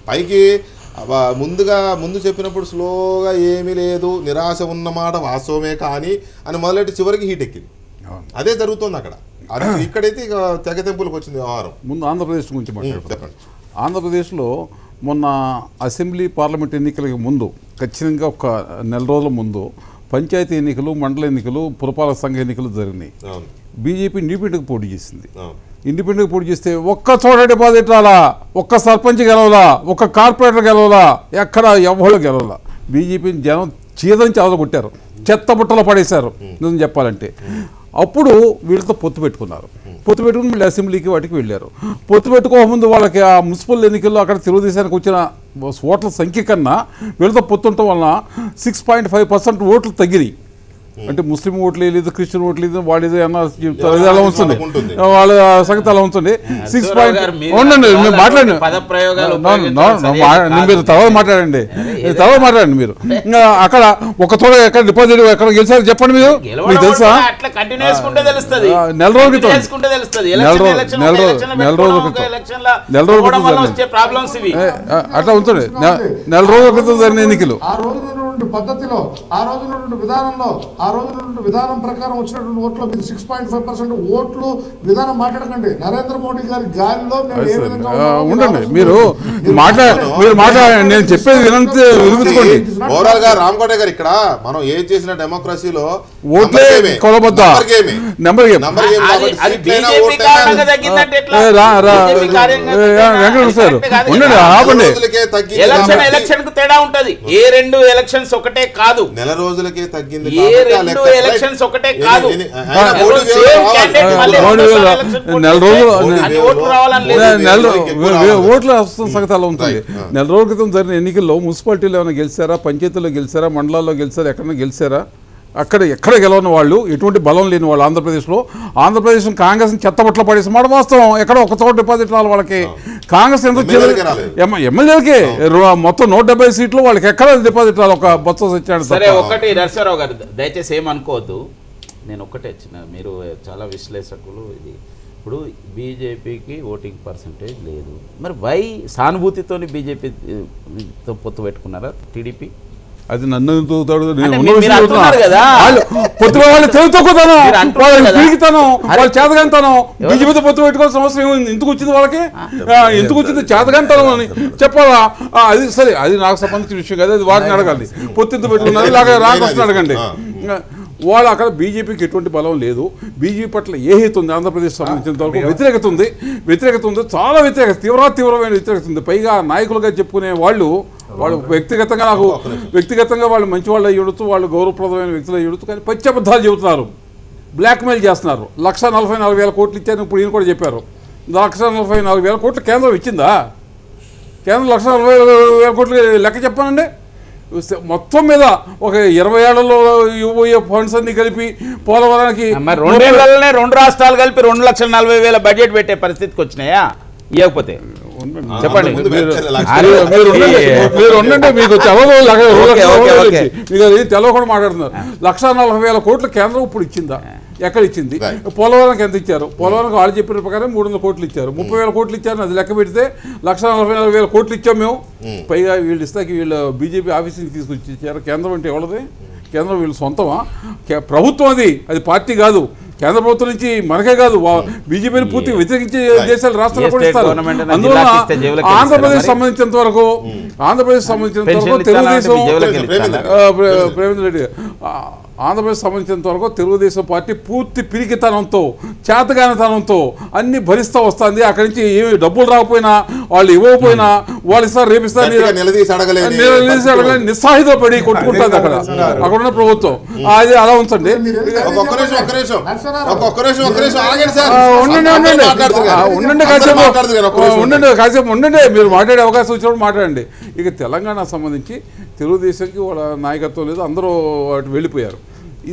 పైకి ముందు చెప్పినప్పుడు స్లోగా ఏమీ లేదు, నిరాశ ఉన్నమాట వాస్తవమే కానీ అని మొదలెట్టి చివరికి హీట్ ఎక్కింది. అదే జరుగుతుంది అక్కడ. ఇక్కడైతే ఇక తెగతెంపులకు వచ్చింది వ్యవహారం. ముందు ఆంధ్రప్రదేశ్ గురించి మాట్లాడుతున్నాం. ఆంధ్రప్రదేశ్లో మొన్న అసెంబ్లీ పార్లమెంట్ ఎన్నికలకు ముందు, ఖచ్చితంగా ఒక నెల రోజుల ముందు పంచాయతీ ఎన్నికలు, మండల ఎన్నికలు, పురపాలక సంఘ ఎన్నికలు జరిగినాయి. బీజేపీ ఇండిపెండెంట్గా పోటీ చేసింది. ఇండిపెండెంట్గా పోటీ చేస్తే ఒక్క చోట డిపాజిట్ రాలా, ఒక్క సర్పంచ్ గెలవలా, ఒక్క కార్పొరేటర్ గెలవలా, ఎక్కడ ఎవరు గెలవలా. బీజేపీని జనం చీదని చాదగొట్టారు, చెత్త బుట్టలో పడేశారు నిజం చెప్పాలంటే. అప్పుడు వీళ్ళతో పొత్తు పెట్టుకున్నారు. పొత్తు పెట్టుకుని వీళ్ళు అసెంబ్లీకి వాటికి వెళ్ళారు. పొత్తు పెట్టుకోకముందు వాళ్ళకి ఆ మున్సిపల్ ఎన్నికల్లో అక్కడ తెలుగుదేశానికి వచ్చిన ఓట్ల సంఖ్య కన్నా వీళ్ళతో పొత్తు ఉండటం వలన 6.5% ఓట్లు తగ్గినాయి. అంటే ముస్లిం ఓట్లు లేదు, క్రిస్టియన్ ఓట్లు లేదు, వాళ్ళది అలా ఉంటుంది, వాళ్ళ సంగతి అలా ఉంటుంది. 6 ఉండండి, మీరు మాట్లాడండి, మీరు తర్వాత మాట్లాడండి మీరు. ఇంకా అక్కడ ఒక చోట ఎక్కడ డిపాజిట్ ఎక్కడ గెలిచారు చెప్పండి. మీరు మీకు తెలుసా? నెల రోజుల క్రితం అట్లా ఉంటుంది. నెల రోజుల క్రితం జరిగిన ఎన్నికలు పద్ధతిలో ఆ రోజు విధానంలో ఆ రోజు విధానం ప్రకారం వచ్చినటువంటి ఓట్లు మీరు 6.5% ఓట్లు విధానం మాట్లాడకండి. నరేంద్ర మోడీ గారి గాలిలో ఉండండి. మీరు మాట్లాడండి, నేను చెప్పేది వినిపించుకోండి. ఓవరాల్ గా రామకోటయ్య గారు, ఇక్కడ మనం ఏం చేసిన డెమోక్రసీలో ఓట్లే కొలబద్ద నెంబర్ గేమ్. ఉండండి, ఆపండి. ఎలక్షన్ కు తేడా ఉంటది. ఏ రెండు ఎలక్షన్స్ ఒకటే కాదు, నెల రోజులకే తగ్గింది. ఎలక్షన్స్ ఒకటే కాదు, నెల రోజులు ఓట్ల సంగతి అలా ఉంటుంది. నెల రోజుల క్రితం జరిగిన ఎన్నికల్లో మున్సిపాలిటీలో ఏమైనా గెలిచారా, పంచాయతీలో గెలిచారా, మండలాల్లో గెలిచారా, ఎక్కడైనా గెలిచారా? ఎక్కడ గెలవని వాళ్ళు, ఎటువంటి బలం లేని వాళ్ళు ఆంధ్రప్రదేశ్ కాంగ్రెస్ని చెత్తబట్ల పడేసి మాట వాస్తవం. ఎక్కడ ఒక చోట డిపాజిట్ రావాలి వాళ్ళకి. కాంగ్రెస్ ఎంత ఎమ్మెల్యేలకి మొత్తం 170 సీట్లు వాళ్ళకి ఎక్కడ డిపాజిట్ రాలి. ఒక బొత్స సత్యాన్ని. సరే, ఒకటి నరసింహారావు గారు దయచేసి ఏమనుకోవద్దు, నేను ఒక్కటే మీరు చాలా విశ్లేషకులు. ఇది ఇప్పుడు బీజేపీకి ఓటింగ్ పర్సంటేజ్ లేదు, మరి వై సానుభూతితోని బీజేపీతో పొత్తు పెట్టుకున్నారా టీడీపీ? అది నన్ను తోగుతాడు. వాళ్ళు చేతగంతనం బీజేపీతో పొత్తు పెట్టుకోవాల్సిన అవసరం ఎందుకు వచ్చింది వాళ్ళకి? ఎందుకు వచ్చింది చేతగంతనం అని చెప్పాలా? అది సరే, అది నాకు సంబంధించిన విషయం కదా, అది వారిని అడగాలి. పొత్తు పెట్టుకున్నారు ఇలాగ రామకృష్ణ అడగండి. వాళ్ళు అక్కడ బీజేపీకి ఎటువంటి బలం లేదు. బీజేపీ పట్ల ఏ హేతు ఉంది? ఆంధ్రప్రదేశ్ సంబంధించినంత వరకు వ్యతిరేకత ఉంది, చాలా తీవ్రమైన వ్యతిరేకత ఉంది. పైగా నాయకులుగా చెప్పుకునే వాళ్ళు వ్యక్తిగతంగా వాళ్ళు మంచి వాళ్ళు అయ్యి ఉండొచ్చు, వాళ్ళు గౌరవప్రదమైన వ్యక్తులు అయ్యి ఉండొచ్చు, కానీ పచ్చబద్ధాలు చెబుతున్నారు, బ్లాక్మెయిల్ చేస్తున్నారు. 1,44,000 కోట్లు ఇచ్చారు. ఇప్పుడు ఈయన కూడా చెప్పారు 1,44,000 కోట్లు కేంద్రం ఇచ్చిందా? కేంద్రం 1,40,000 కోట్లు లెక్క చెప్పానండి. మొత్తం మీద ఒక 20 ఏళ్లలో ఇవ్వబోయే ఫండ్స్ అన్ని కలిపి పోలవరానికి 2 ఏళ్లలోనే 2 రాష్ట్రాలు కలిపి 2,40,000 బడ్జెట్ పెట్టే పరిస్థితికి వచ్చినాయా? ఇవ్వకపోతే చెప్పండి. మీరు ఉండండి, మీకు తెలవకుండా మాట్లాడుతున్నారు. 1,40,000 కోట్లు కేంద్రం ఇప్పుడు ఇచ్చిందా? ఎక్కడ ఇచ్చింది? పోలవరానికి ఎంత ఇచ్చారు? పోలవరానికి వాళ్ళు చెప్పిన ప్రకారం 300 కోట్లు ఇచ్చారు. 30,000 కోట్లు ఇచ్చారు. అది లెక్క పెడితే 1,44,000 కోట్లు ఇచ్చాం మేము. పైగా వీళ్ళు ఇస్తాకి వీళ్ళు బీజేపీ ఆఫీస్ నుంచి తీసుకొచ్చి ఇచ్చారు. కేంద్రం అంటే ఎవరిది? కేంద్రం వీళ్ళు సొంతమా? ప్రభుత్వం అది పార్టీ కాదు. కేంద్ర ప్రభుత్వం నుంచి మనకే కాదు, బీజేపీని పూర్తిగా వ్యతిరేకించే దేశాలు రాష్ట్రాలు కూడా ఇస్తారు. అందువల్ల ఆంధ్రప్రదేశ్ సంబంధించినంత వరకు తెలుగుదేశం ప్రేమేంద్ర రెడ్డి ఆంధ్రప్రదేశ్ సంబంధించినంత వరకు తెలుగుదేశం పార్టీ పూర్తి పిరికితనంతో, చేతగానితనంతో అన్ని భరిస్తూ వస్తుంది. అక్కడి నుంచి ఏమి డబ్బులు రాకపోయినా, వాళ్ళు ఇవ్వకపోయినా, వాళ్ళు ఇస్తారు రేపిస్తారు, నిస్సాహితో పడి కొట్టుకుంటుంది అక్కడ ఉన్న ప్రభుత్వం. అది అలా ఉంచండి. ఉండండి, మీరు మాట్లాడే అవకాశం వచ్చినప్పుడు మాట్లాడండి. ఇక తెలంగాణ సంబంధించి తెలుగుదేశంకి వాళ్ళ నాయకత్వం లేదు, అందరూ అటు వెళ్ళిపోయారు.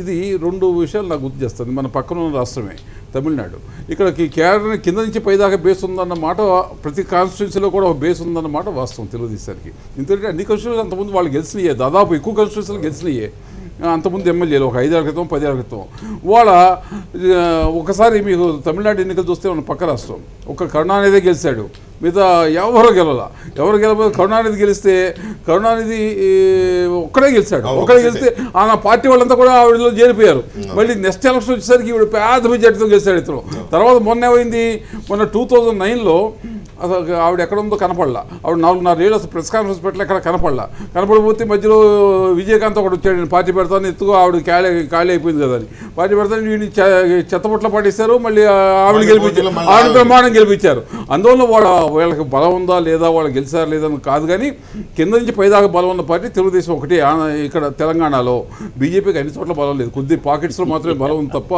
ఇది 2 విషయాలు నాకు గుర్తు చేస్తుంది. మన పక్కన ఉన్న రాష్ట్రమే తమిళనాడు. ఇక్కడికి కేరళ కింద నుంచి పైదాకా బేస్ ఉందన్న మాట, ప్రతి కాన్స్టిట్యున్సీలో కూడా ఒక బేస్ ఉందన్న మాట వాస్తవం తెలుగుదేశానికి. ఎందుకంటే అన్ని కాన్స్టిట్యున్సీలు అంతకుముందు వాళ్ళు గెలిచినాయే, దాదాపు ఎక్కువ కాన్స్టిట్యున్సీలు గెలిచినాయే. అంతకుముందు ఎమ్మెల్యేలు ఒక 5 ఏళ్ల క్రితం 10 ఏళ్ల క్రితం వాళ్ళ ఒకసారి మీకు తమిళనాడు ఎన్నికలు చూస్తే మన పక్క రాష్ట్రం ఒక కరుణానిధి గెలిచాడు, మిగతా ఎవరు గెలవలేదు. కరుణానిధి గెలిస్తే కరుణానిధి ఒక్కడే గెలిచాడు. గెలిస్తే ఆ పార్టీ వాళ్ళంతా కూడా ఆవిడలో చేరిపోయారు. మళ్ళీ నెక్స్ట్ ఎలక్షన్ వచ్చేసరికి ఈవిడ పెద్ద మెజార్టీతో గెలిచాడు ఇతను. తర్వాత మొన్న ఏమైంది, మొన్న 2009లో అసలు ఆవిడ ఎక్కడ ఉందో కనపడలా. ఆవిడ 4.5 ఏళ్ళు అసలు ప్రెస్ కాన్ఫరెన్స్ పెట్టలే, ఎక్కడ కనపడకపోతే మధ్యలో విజయకాంత్ ఒకటి వచ్చాడు, నేను పార్టీ పెడతాను, ఎత్తుకో ఆవిడ ఖాళీ అయిపోయింది కదా అని పార్టీ పెడతాను, వీడిని చెత్తపొట్ల పడేశారు. మళ్ళీ ఆవిడ గెలిపించారు, ఆవిడ ప్రమాణం గెలిపించారు. అందువల్ల వాళ్ళకి బలం ఉందా లేదా, వాళ్ళు గెలిచారా లేదని కాదు, కానీ కింద నుంచి పైదాకా బలం ఉన్న పార్టీ తెలుగుదేశం ఒకటి. ఇక్కడ తెలంగాణలో బీజేపీకి అన్ని చోట్ల బలం లేదు, కొద్ది పాకెట్స్లో మాత్రమే బలం ఉంది తప్ప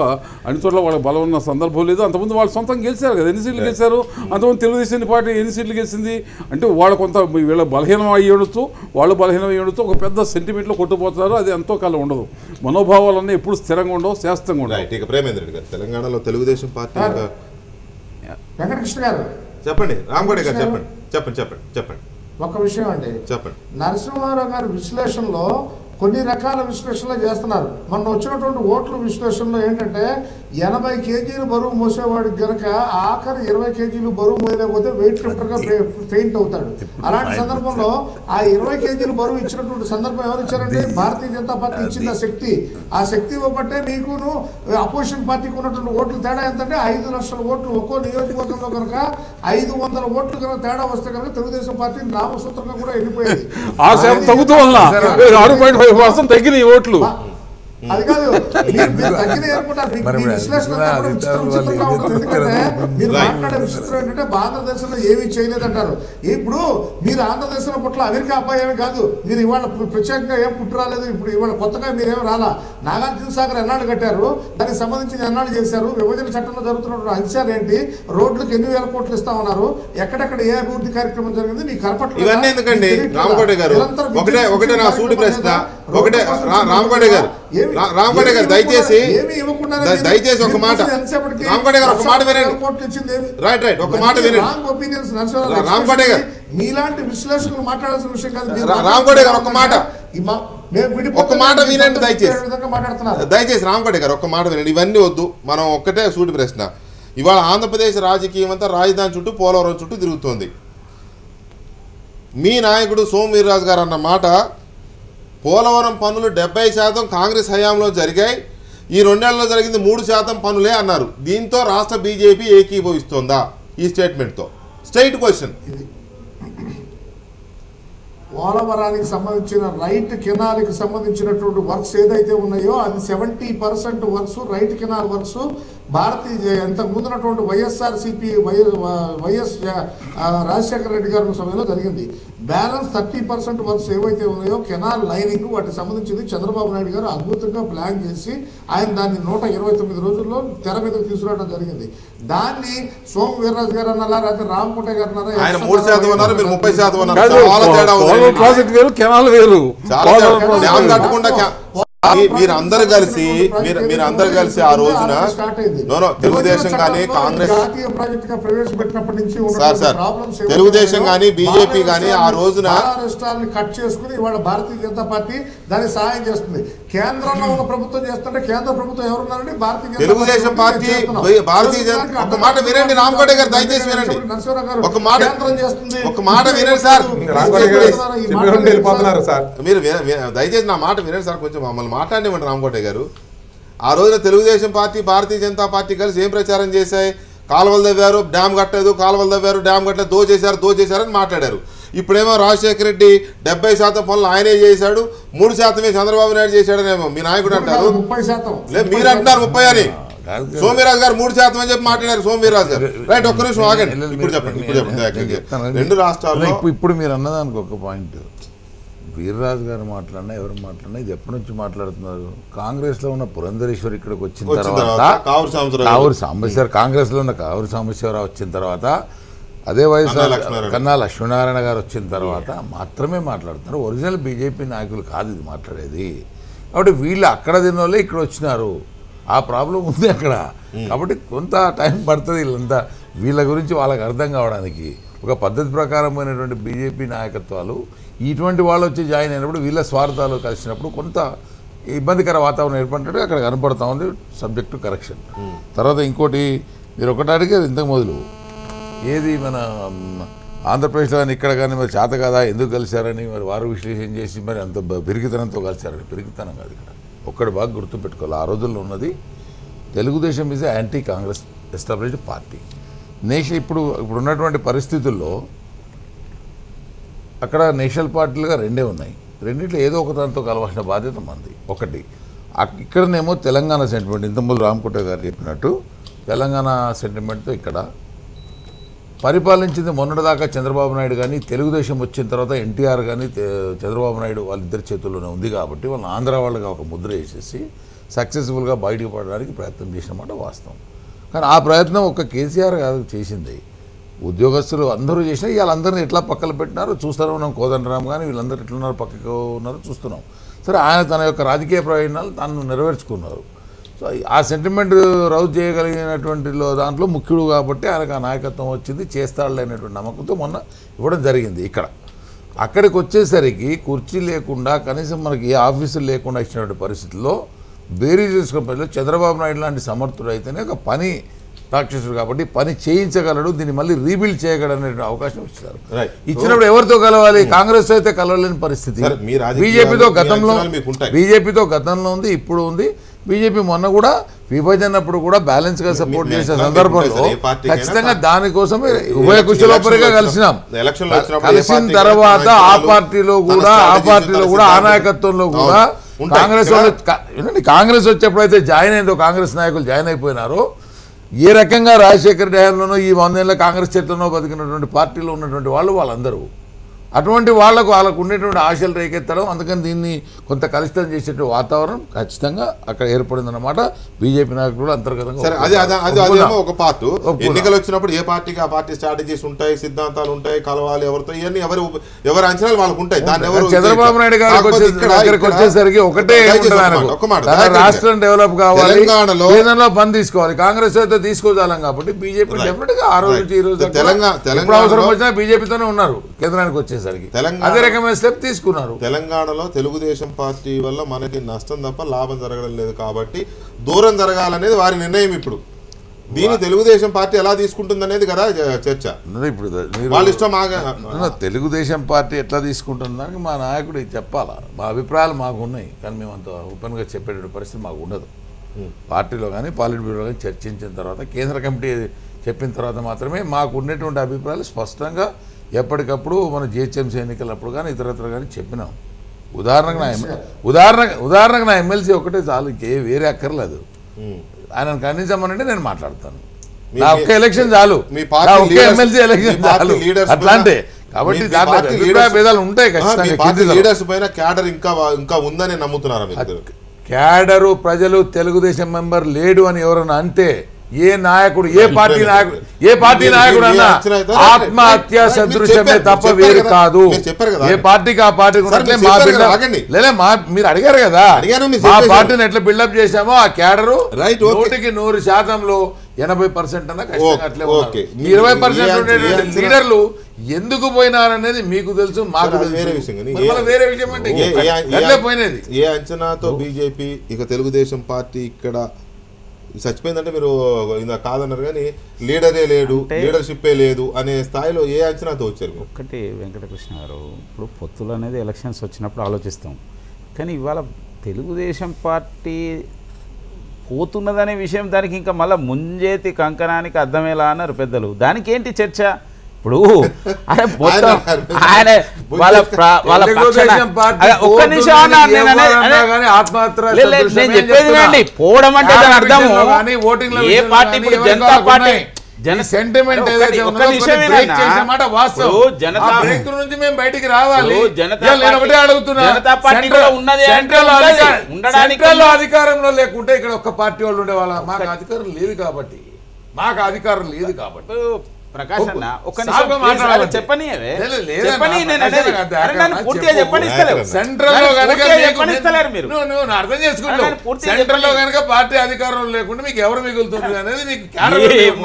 అన్ని చోట్ల వాళ్ళకి బలం ఉన్న సందర్భం లేదు. అంతకుముందు వాళ్ళు సొంతంగా గెలిచారు కదా, ఎన్ని సీట్లు గెలిచారు? అంతకుముందు తెలుగుదేశం పార్టీ ఎన్ని సీట్లు గెలిచింది అంటే వాళ్ళు కొంత వీళ్ళ బలహీనం అయ్యి ఉండొచ్చు, వాళ్ళు బలహీనం అయ్యి ఉండొచ్చు, ఒక పెద్ద సెంటిమెంట్లో కొట్టుకుపోతున్నారు. అది ఎంతో కాలం ఉండదు. మనోభావాలన్నీ ఎప్పుడు స్థిరంగా ఉండవు, శాస్త్రంగా ఉండవు. ప్రేమేంద్ర రెడ్డి గారు, తెలంగాణలో తెలుగుదేశం పార్టీ వెంకటకృష్ణ గారు చెప్పండి. రామగౌడ గారు చెప్పండి. ఒక విషయం అండి, చెప్పండి. నరసింహారావు గారి విశ్లేషణలో కొన్ని రకాల విశ్లేషణలు చేస్తున్నారు. మొన్న వచ్చినటువంటి ఓట్ల విశ్లేషణలో ఏంటంటే 80 కేజీలు బరువు మోసేవాడికి గనక ఆఖరి 20 కేజీలు బరువు మోయలేకపోతే వెయిట్ లిఫ్టర్గా ఫెయింట్ అవుతాడు. అలాంటి సందర్భంలో ఆ 20 కేజీలు బరువు ఇచ్చినటువంటి సందర్భం ఎవరు ఇచ్చారంటే భారతీయ జనతా పార్టీ ఇచ్చిన శక్తి. ఆ శక్తి ఇవ్వబట్టే మీకును అపోజిషన్ పార్టీకి ఉన్నటువంటి ఓట్లు తేడా ఎంతంటే 5 లక్షల ఓట్లు ఒక్కో నియోజకవర్గంలో కనుక 500 ఓట్లు కనుక తేడా వస్తే కనుక తెలుగుదేశం పార్టీ నామసూత్రంగా కూడా వెళ్ళిపోయేది. తగ్గిన ఓట్లు అది కాదు, తగ్గిన అనుకుంటారు. మీరు మాట్లాడే విచిత్రం ఏంటంటే భారతదేశంలో ఏమీ చేయలేదంటారు. ఇప్పుడు మీరు ఆంధ్రదేశంలో పుట్ల అమెరికా అబ్బాయి ఏమి కాదు, మీరు ఇవాళ ప్రత్యేకంగా ఏం పుట్టి రాలేదు. ఇప్పుడు ఇవాళ కొత్తగా మీరేమి రాలా. నాగార్జున సాగర్ ఎన్నాళ్ళు కట్టారు, దానికి సంబంధించి ఎన్నాళ్ళు చేశారు, విభజన చట్టంలో జరుగుతున్న అంశాలు ఏంటి, రోడ్లకు ఎన్ని వేల కోట్లు ఇస్తా ఉన్నారు, ఎక్కడెక్కడ ఏ అభివృద్ధి కార్యక్రమం జరిగింది మీకు కనపట్లేదు. ఇవన్నీ ఎందుకండి రామగౌడ గారు? ఒకటే నా సూటి ప్రశ్న, ఒకటే రామగౌడ గారు, రామకోట గారు దయచేసి ఒక మాట, రామకోట గారు ఒక మాట వినండి. రైట్ ఒక మాట వినండి రామకోట గారు. మీలాంటి విశ్లేషకులు మాట్లాడాల్సిన విషయం కాదు. రామకోట గారు ఒక మాట వినండి దయచేసి రామకోట గారు ఒక మాట వినండి. ఇవన్నీ వద్దు, మనం ఒక్కటే సూటి ప్రశ్న. ఇవాళ ఆంధ్రప్రదేశ్ రాజకీయం అంతా రాజధాని చుట్టూ పోలవరం చుట్టూ తిరుగుతోంది. మీ నాయకుడు సోము వీర్రాజు గారు అన్న మాట, పోలవరం పనులు 70% కాంగ్రెస్ హయాంలో జరిగాయి, ఈ 2 ఏళ్లలో జరిగింది 3% పనులే అన్నారు. దీంతో రాష్ట్ర బీజేపీ ఏకీభవిస్తోందా ఈ స్టేట్మెంట్తో? Straight question. పోలవరానికి సంబంధించిన రైట్ కెనాల్కి సంబంధించినటువంటి వర్క్స్ ఏదైతే ఉన్నాయో అది 70% వర్క్స్ రైట్ కెనాల్ వర్క్స్ భారతీయ ఇంతకు ముందున్నటువంటి వైఎస్ఆర్సీపీ వైఎస్ రాజశేఖర రెడ్డి గారి సమయంలో జరిగింది. బ్యాలెన్స్ 30% వర్క్స్ ఏవైతే ఉన్నాయో కెనాల్ లైనింగ్ వాటికి సంబంధించింది చంద్రబాబు నాయుడు గారు అద్భుతంగా ప్లాన్ చేసి ఆయన దాన్ని 129 రోజుల్లో తెర మీదకి తీసుకురావడం జరిగింది. దాన్ని సోము వీర్రాజు గారు అన్నారా, లేకపోతే రామకోట గారు అన్నారా? ఆయన 3% అన్నారు, మీరు 30% అన్నారు. ప్రాజెక్ట్ వేరు, కెనాల్ వేరు. మీరందరూ కలిసి ఆ రోజున తెలుగుదేశం కానీ కాంగ్రెస్ తెలుగుదేశం కానీ బీజేపీ కానీ ఆ రోజున రాష్ట్రాన్ని కట్ చేసుకుని ఇవాళ భారతీయ జనతా పార్టీ దానికి సహాయం చేస్తుంది. కేంద్రంలో ఉన్న ప్రభుత్వం చేస్తుంటే కేంద్ర ప్రభుత్వం ఎవరున్నారండి? తెలుగుదేశం పార్టీ భారతీయ జనతా. ఒక మాట వినండి రామకోట గారు, దయచేసి వినండి. ఒక మాట వినండి సార్, మీరు దయచేసి నా మాట వినండి సార్. కొంచెం మమ్మల్ని మాట్లాడేమంటారు రామకోట గారు. ఆ రోజున తెలుగుదేశం పార్టీ భారతీయ జనతా పార్టీ కలిసి ఏం ప్రచారం చేశాయి? కాలువలు తవ్వారు, డ్యామ్ కట్టలేదు, కాలువలు తవ్వారు, డ్యామ్ కట్టలేదు, దోచేశారని మాట్లాడారు. ఇప్పుడేమో రాజశేఖర రెడ్డి 70% పనులు ఆయనే చేశాడు, 3% చంద్రబాబు నాయుడు చేశాడనేమో మీ నాయకుడు అంటారు. లేదు మీరు అంటున్నారు 30 అని. సోమవీరాజు గారు 3% అని చెప్పి మాట్లాడారు. సోమవీరాజు గారు రైట్, ఒక్క నిమిషం ఆగండి. ఇప్పుడు చెప్పండి. 2 రాష్ట్రాల్లో ఇప్పుడు మీరు అన్నదానికి ఒక పాయింట్. వీర్రాజు గారు మాట్లాడినా ఎవరు మాట్లాడినా ఇది ఎప్పటి నుంచి మాట్లాడుతున్నారు? కాంగ్రెస్ లో ఉన్న పురంధరేశ్వర్ ఇక్కడికి వచ్చిన తర్వాత, కావూరు సాంబశివరావు కాంగ్రెస్ లో ఉన్న కావూరు సాంబశివరావు వచ్చిన తర్వాత, అదే వయసు కన్నా లక్ష్మీనారాయణ గారు వచ్చిన తర్వాత మాత్రమే మాట్లాడుతున్నారు. ఒరిజినల్ బీజేపీ నాయకులు కాదు ఇది మాట్లాడేది. కాబట్టి వీళ్ళు అక్కడ తిన్న వాళ్ళే ఇక్కడ వచ్చినారు. ఆ ప్రాబ్లం ఉంది అక్కడ. కాబట్టి కొంత టైం పడుతుంది వీళ్ళంతా వీళ్ళ గురించి వాళ్ళకి అర్థం కావడానికి. ఒక పద్ధతి ప్రకారమైనటువంటి బీజేపీ నాయకత్వాలు ఇటువంటి వాళ్ళు వచ్చి జాయిన్ అయినప్పుడు వీళ్ళ స్వార్థాలు కలిసినప్పుడు కొంత ఇబ్బందికర వాతావరణం ఏర్పడినట్టు అక్కడ కనపడతా ఉంది. Subject to correction. తర్వాత ఇంకోటి మీరు ఒకటి అడిగారు ఇంతకు మొదలు, ఏది మన ఆంధ్రప్రదేశ్లో కానీ ఇక్కడ కానీ మరి చేత కదా ఎందుకు కలిశారని మరి వారు విశ్లేషణ చేసి మరి అంత పిరికితనంతో కలిశారని. పిరికితనం కాదు ఇక్కడ. ఒక్కటి బాగా గుర్తుపెట్టుకోవాలి, ఆ రోజుల్లో ఉన్నది Telugu Desam is anti Congress established party. ఇప్పుడు ఉన్నటువంటి పరిస్థితుల్లో అక్కడ నేషనల్ పార్టీలుగా 2 ఉన్నాయి. రెండిట్లో ఏదో ఒక దాంతో కలవాల్సిన బాధ్యత మంది. ఒకటి ఇక్కడనేమో తెలంగాణ సెంటిమెంట్, ఇంతకుముందు రామకోట గారు చెప్పినట్టు తెలంగాణ సెంటిమెంట్తో ఇక్కడ పరిపాలించింది మొన్నటిదాకా చంద్రబాబు నాయుడు కానీ, తెలుగుదేశం వచ్చిన తర్వాత ఎన్టీఆర్ కానీ చంద్రబాబు నాయుడు వాళ్ళిద్దరి చేతుల్లోనే ఉంది. కాబట్టి వాళ్ళని ఆంధ్ర వాళ్ళగా ఒక ముద్ర వేసేసి సక్సెస్ఫుల్గా బయటకు పడడానికి ప్రయత్నం చేసినమాట వాస్తవం. కానీ ఆ ప్రయత్నం ఒక్క కేసీఆర్ కాదు చేసింది, ఉద్యోగస్తులు అందరూ చేసినా వాళ్ళందరినీ ఎట్లా పక్కన పెట్టినారో చూస్తూనే ఉన్నాం. కోదండరామ్ కానీ వీళ్ళందరూ ఎట్లున్నారు, పక్కకు ఉన్నారో చూస్తున్నాం. సరే, ఆయన తన యొక్క రాజకీయ ప్రయోజనాలు తాను నెరవేర్చుకున్నారు. సో ఆ సెంటిమెంట్ రౌజ్ చేయగలిగినటువంటి దాంట్లో ముఖ్యుడు కాబట్టి ఆయనకు ఆ నాయకత్వం వచ్చింది, చేస్తాడులే అనేటువంటి నమ్మకంతో మొన్న ఇవ్వడం జరిగింది. అక్కడికి వచ్చేసరికి కుర్చీ లేకుండా కనీసం మనకి ఏ ఆఫీసులు లేకుండా ఇచ్చినటువంటి పరిస్థితుల్లో బేరీ చేసుకున్న పరిస్థితుల్లో చంద్రబాబు నాయుడు లాంటి సమర్థుడు అయితేనే ఒక పని రాక్షసుడు కాబట్టి పని చేయించగలడు, దీన్ని మళ్ళీ రీబిల్డ్ చేయగలనే అవకాశం ఇచ్చారు. ఇచ్చినప్పుడు ఎవరితో కలవాలి? కాంగ్రెస్ అయితే కలవలేని పరిస్థితి. బీజేపీతో గతంలో ఉంది, ఇప్పుడు ఉంది. బీజేపీ మొన్న కూడా విభజనప్పుడు కూడా బ్యాలెన్స్ గా సపోర్ట్ చేసే సందర్భంలో ఖచ్చితంగా దానికోసమే ఉభయ కుశలోపరిగా కలిసినాం. కలిసిన తర్వాత ఆ పార్టీలో కూడా ఆ నాయకత్వంలో కూడా కాంగ్రెస్ వచ్చేప్పుడైతే జాయిన్ అయిందో, కాంగ్రెస్ నాయకులు జాయిన్ అయిపోయినారో, ఏ రకంగా రాజశేఖర హయాంలోనో ఈ 100 ఏళ్ళ కాంగ్రెస్ చేతుల్లో బతికినటువంటి పార్టీలో ఉన్నటువంటి వాళ్ళందరూ అటువంటి వాళ్ళకు ఉండేటువంటి ఆశలు రేకెత్తడం, అందుకని దీన్ని కొంత కలుషితం చేసేటువంటి వాతావరణం ఖచ్చితంగా అక్కడ ఏర్పడిందన్నమాట. బీజేపీ నాయకులు కూడా అంతర్గతంగా సరే, అదేమో ఒక పార్ట్. ఎన్నికలు వచ్చినప్పుడు ఏ పార్టీకి ఆ పార్టీ స్ట్రాటజీస్ ఉంటాయి, సిద్ధాంతాలు ఉంటాయి, కలవాలి ఎవరితో, ఇవన్నీ ఎవరి అంచనాలు వాళ్ళకు ఉంటాయి. దాన్ని ఎవరు చంద్రబాబు నాయుడు గారికి వచ్చేసరికి ఒకటే రాష్ట్రం డెవలప్ కావాలి, కేంద్రంలో పని తీసుకోవాలి. కాంగ్రెస్ అయితే తీసుకోదాలం కాబట్టి బీజేపీ డెఫినెట్ గా ఆ రోజు నుంచి ఈ రోజు తెలంగాణ అవసరం వచ్చినా బీజేపీతోనే ఉన్నారు. కేంద్రానికి వచ్చేసరికి అదే రకమైన స్టెప్ తీసుకున్నారు. తెలంగాణలో తెలుగుదేశం పార్టీ వల్ల మనకి నష్టం తప్ప లాభం జరగడం లేదు కాబట్టి దూరం జరగాలనేది వారి నిర్ణయం. ఇప్పుడు దీన్ని తెలుగుదేశం పార్టీ ఎలా తీసుకుంటుంది అనేది కదా చర్చ. ఇప్పుడు వాళ్ళ ఇష్టం. తెలుగుదేశం పార్టీ ఎట్లా తీసుకుంటుందానికి మా నాయకుడు చెప్పాలా. మా అభిప్రాయాలు మాకు ఉన్నాయి, కానీ మేము అంత ఓపెన్గా చెప్పేటువంటి పరిస్థితి మాకు ఉండదు. పార్టీలో కానీ పాలిట్ బ్యూరోలో కానీ చర్చించిన తర్వాత, కేంద్ర కమిటీ చెప్పిన తర్వాత మాత్రమే మాకు ఉన్నటువంటి అభిప్రాయాలు స్పష్టంగా ఎప్పటికప్పుడు మన జిహెచ్ఎంసీ ఎన్నికలప్పుడు కానీ ఇతరత్ర కానీ చెప్పినాం. ఉదాహరణకు నా ఎమ్మెల్సీ ఒకటే చాలు, ఇంకే వేరే అక్కర్లేదు. ఆయనను ఖండించమనంటే నేను మాట్లాడతాను. నా ఒక్క ఎలక్షన్ చాలు, నా ఒక్క ఎమ్మెల్సీ ఎలక్షన్ చాలు. అట్లాంటి కాబట్టి అభిప్రాయ భేదాలు ఉంటాయి ఖచ్చితంగా. లీడర్స్ పైన క్యాడర్ ఇంకా ఉందని నమ్ముతున్నారా? క్యాడరు ప్రజలు తెలుగుదేశం మెంబర్ లేడు అని ఎవరన్నా అంటే ఏ నాయకుడు, ఏ పార్టీ నాయకుడు అన్నా ఆత్మహత్య సదృశ్యమే తప్ప వేరు కాదు. ఏ పార్టీకి ఆ పార్టీ మీరు అడిగారు కదా, మా పార్టీని ఎట్లా బిల్డప్ చేశామో ఆ క్యాడరు 100%లో 80% అన్నా ఖచ్చితంగా అట్లే ఉన్నారు. 20% ఉండేటువంటి లీడర్లు ఎందుకు పోయినారనేది మీకు తెలుసు, మాకు వేరే విషయం అంటే పోయినది. ఏ అంచనాతో బీజేపీ ఇక తెలుగుదేశం పార్టీ ఇక్కడ చచ్చిపోయిందంటే మీరు ఇందా కాదన్నారు, కానీ లీడరే లేడు, లీడర్షిప్పే లేదు అనే స్థాయిలో ఏ అంచనాతో వచ్చారు? ఒక్కటి వెంకటకృష్ణ గారు, ఇప్పుడు పొత్తులు అనేది ఎలక్షన్స్ వచ్చినప్పుడు ఆలోచిస్తాం, కానీ ఇవాళ తెలుగుదేశం పార్టీ పోతున్నదనే విషయం దానికి ఇంకా మళ్ళీ ముంజేతి కంకణానికి అర్థమేలా అన్నారు పెద్దలు. దానికి ఏంటి చర్చ? ఇప్పుడు ఆయన ఒక్క నిమిషం నేను చెప్పేది అండి, పోవడం అంటే దాని అర్థము ఏ పార్టీ, ఇప్పుడు జనతా పార్టీ సెంటిమెంట్ బయటికి రావాలి. అధికారంలో లేకుంటే ఇక్కడ ఒక్క పార్టీ వాళ్ళు ఉండేవాళ్ళ. మాకు అధికారం లేదు కాబట్టి ప్రకాష్ అన్న ఒక్క నిమిషం చెప్పని అర్థం చేసుకుంటారు. సెంట్రల్ లో కనుక పార్టీ అధికారంలో లేకుండా మీకు ఎవరు మిగులుతుంది అనేది మీకు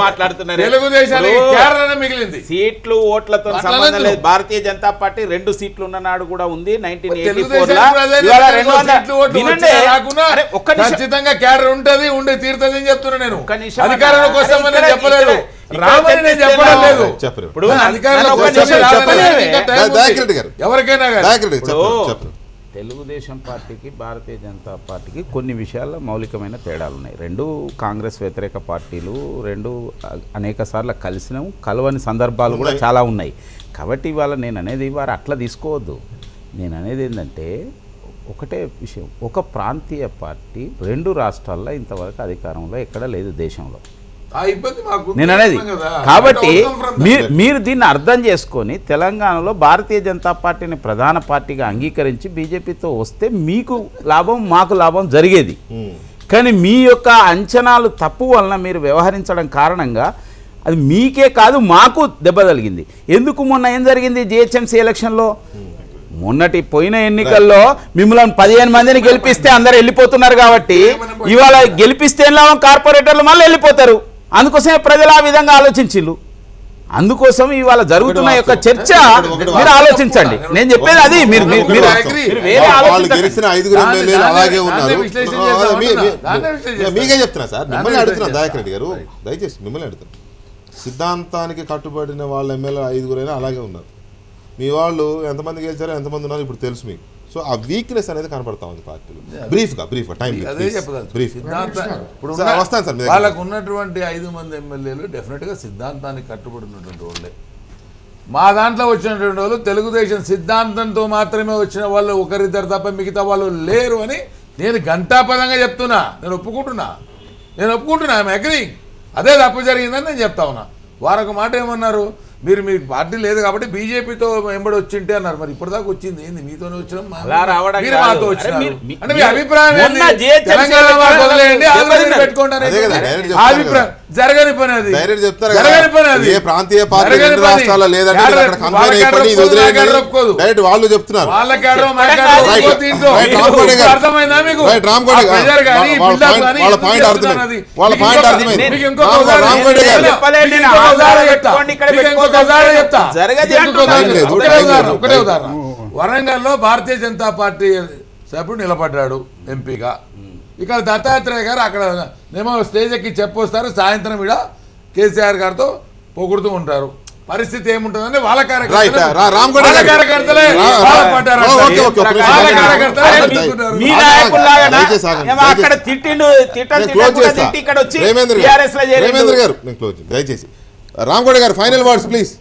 మాట్లాడుతున్నారు. తెలుగుదేశానికి మిగిలింది సీట్లు ఓట్లతో సంబంధం లేదు. భారతీయ జనతా పార్టీ 2 సీట్లు ఉన్ననాడు కూడా ఉంది. 1984 ఖచ్చితంగా క్యాడర్ ఉంటది, ఉండే తీరుతుంది అని చెప్తున్నా నేను. అధికారంలోకి వస్తామని చెప్పలేదు, రామని నేను చెప్పడం లేదు. ఇప్పుడు ఎవరికైనా తెలుగుదేశం పార్టీకి భారతీయ జనతా పార్టీకి కొన్ని విషయాల్లో మౌలికమైన తేడాలు ఉన్నాయి. 2 కాంగ్రెస్ వ్యతిరేక పార్టీలు, 2 అనేక సార్లు కలిసినాం, కలవని సందర్భాలు కూడా చాలా ఉన్నాయి. కాబట్టి ఇవాళ నేను అనేది వారు అట్లా తీసుకోవద్దు. నేను అనేది ఏంటంటే ఒకటే విషయం, ఒక ప్రాంతీయ పార్టీ 2 రాష్ట్రాల్లో ఇంతవరకు అధికారంలో ఎక్కడ లేదు దేశంలో. నేను అనేది కాబట్టి మీరు దీన్ని అర్థం చేసుకొని తెలంగాణలో భారతీయ జనతా పార్టీని ప్రధాన పార్టీగా అంగీకరించి బీజేపీతో వస్తే మీకు లాభం, మాకు లాభం జరిగేది. కానీ మీ యొక్క అంచనాలు తప్పు వలన మీరు వ్యవహరించడం కారణంగా అది మీకే కాదు మాకు దెబ్బ తగిలింది. ఎందుకు మొన్న ఏం జరిగింది జిహెచ్ఎంసీ ఎలక్షన్లో? మొన్నటి పోయిన ఎన్నికల్లో మిమ్మల్ని 15 మందిని గెలిపిస్తే అందరు వెళ్ళిపోతున్నారు కాబట్టి ఇవాళ గెలిపిస్తే లాభం, కార్పొరేటర్లు మళ్ళీ వెళ్ళిపోతారు. అందుకోసమే ప్రజలు ఆ విధంగా ఆలోచించిళ్ళు. అందుకోసం ఇవాళ జరుగుతున్న యొక్క చర్చ మీరు ఆలోచించండి. నేను చెప్పేది అది. మీరు మీకే చెప్తున్నా సార్, మిమ్మల్ని అడుగుతున్నా దయాకర్ రెడ్డి గారు, దయచేసి మిమ్మల్ని అడుగుతున్నా. సిద్ధాంతానికి కట్టుబడిన వాళ్ళ ఎమ్మెల్యే 5 అలాగే ఉన్నారు. మీ వాళ్ళు ఎంతమంది గెలిచారో ఎంతమంది ఉన్నారో ఇప్పుడు తెలుసు మీకు. సో ఆ వీక్నెస్ అనేది కనపడతా ఉంది పార్టీలో. బ్రీఫ్గా టైం వస్తాను సార్. వాళ్ళకు ఉన్నటువంటి 5 మంది ఎమ్మెల్యేలు డెఫినెట్గా సిద్ధాంతానికి కట్టుబడి ఉన్నటువంటి వాళ్ళే. మా దాంట్లో వచ్చినటువంటి వాళ్ళు తెలుగుదేశం సిద్ధాంతంతో మాత్రమే వచ్చిన వాళ్ళు ఒకరిద్దరు తప్ప మిగతా వాళ్ళు లేరు అని నేను ఘంటాపదంగా చెప్తున్నా. నేను ఒప్పుకుంటున్నా. I'm agreeing. అదే తప్పు జరిగిందని నేను చెప్తా ఉన్నా. వారొక మాట ఏమన్నారు, మీరు మీకు పార్టీ లేదు కాబట్టి బీజేపీతో వెంబడి వచ్చింటే అన్నారు. మరి ఇప్పటిదాకా వచ్చింది ఏంది? మీతోనే వచ్చినాం, అలా రావడం మీరు కాదు. మాతో అరే వచ్చినారు. మీరు- అంటే మీ అభిప్రాయం ఏంది? మొన్న GHMC తెలంగాణ వాళ్ళు వదిలేయండి, ఆంధ్ర ఎవరైనా పెట్టుకోండి అనేది అదే కదా, డైరెక్ట్ ఆ చెప్తారు అభిప్రాయం. కదా. జరగని పని అది, డైరెక్ట్ చెప్తారు జరగని పని కదా, అది. ఏ ప్రాంతీయ పార్టీ జరగని రెండు పని. రాష్ట్రాల్లో లేదంటే వాళ్ళ అక్కడ కన్ఫైన్ వాళ్ళ అయిపోయి ఇది కేడర్ వదిలేయండి. ఒప్పుకోదు. డైరెక్ట్ వాళ్ళు చెప్తున్నారు. వాళ్ళ కేడర్ మా రైట్, కేడర్ రైట్, ఒప్పుకోదు దీంట్లో. రైట్, రామ్కోటి గారు. అర్థమైందా మీకు? రైట్, రామ్కోటి గారు. ఆ ప్రెజర్ కానీ, వాళ్ళ బిల్డప్ పాయింట్- కానీ వాళ్ళ ఎందుకు పాయింట్ చేస్తున్నారు అర్థమైంది. అది? వాళ్ళ మీకు పాయింట్ ఇంకొక- అర్థమైంది. మీకు ఇంకొక రామ్ ఉదాహరణ రామ్కోటి చెప్తా. గారు. చెప్పలేండి, మీకు ఇంకొక నా ఉదాహరణ ఆధారం చెప్తా. పెట్టుకోండి, ఇక్కడ మీకు ఇంకొక పెట్టుకోవద్దు. ఉదాహరణ చెప్తా. జరగదు మీకు ఇంకొక అంటున్నాను. ఉదాహరణ చెప్తా. ఒకటే ఒకటే ఉదాహరణ. ఉదాహరణ, ఒకటే ఉదాహరణ. వరంగల్లో భారతీయ జనతా పార్టీ సభ్యుడు నిలబడ్డాడు ఎంపీగా. ఇక్కడ దత్తాత్రేయ గారు అక్కడ ఏమో స్టేజ్ ఎక్కి చెప్పొస్తారు, సాయంత్రం ఇక్కడ కేసీఆర్ గారితో పొగుడుతూ ఉంటారు. పరిస్థితి ఏముంటుందని వాళ్ళ రైట్, కార్యకర్తలే రామ్కోటి వాళ్ళ గారు. కార్యకర్తలే రా- బాధపడ్డారు. Okay, okay, okay. వాళ్ళ కార్యకర్తలే ఆగండి. తీసుకుంటారు. మీ ఆగండి, నాయకుల్లాగా దయచేసి ఆగండి, ఏమో అక్కడ దయచేసి. తిట్టిండు నేను క్లోజ్ చేస్తా. తిట్టి ఇక్కడ వచ్చి ప్రేమేంద్ర టీఆర్ఎస్ లో గారు, ప్రేమేంద్ర చేరిండు. గారు, నేను క్లోజ్ చేయండి. దయచేసి రామ్కోటి గారు ఫైనల్ వర్డ్స్ ప్లీజ్.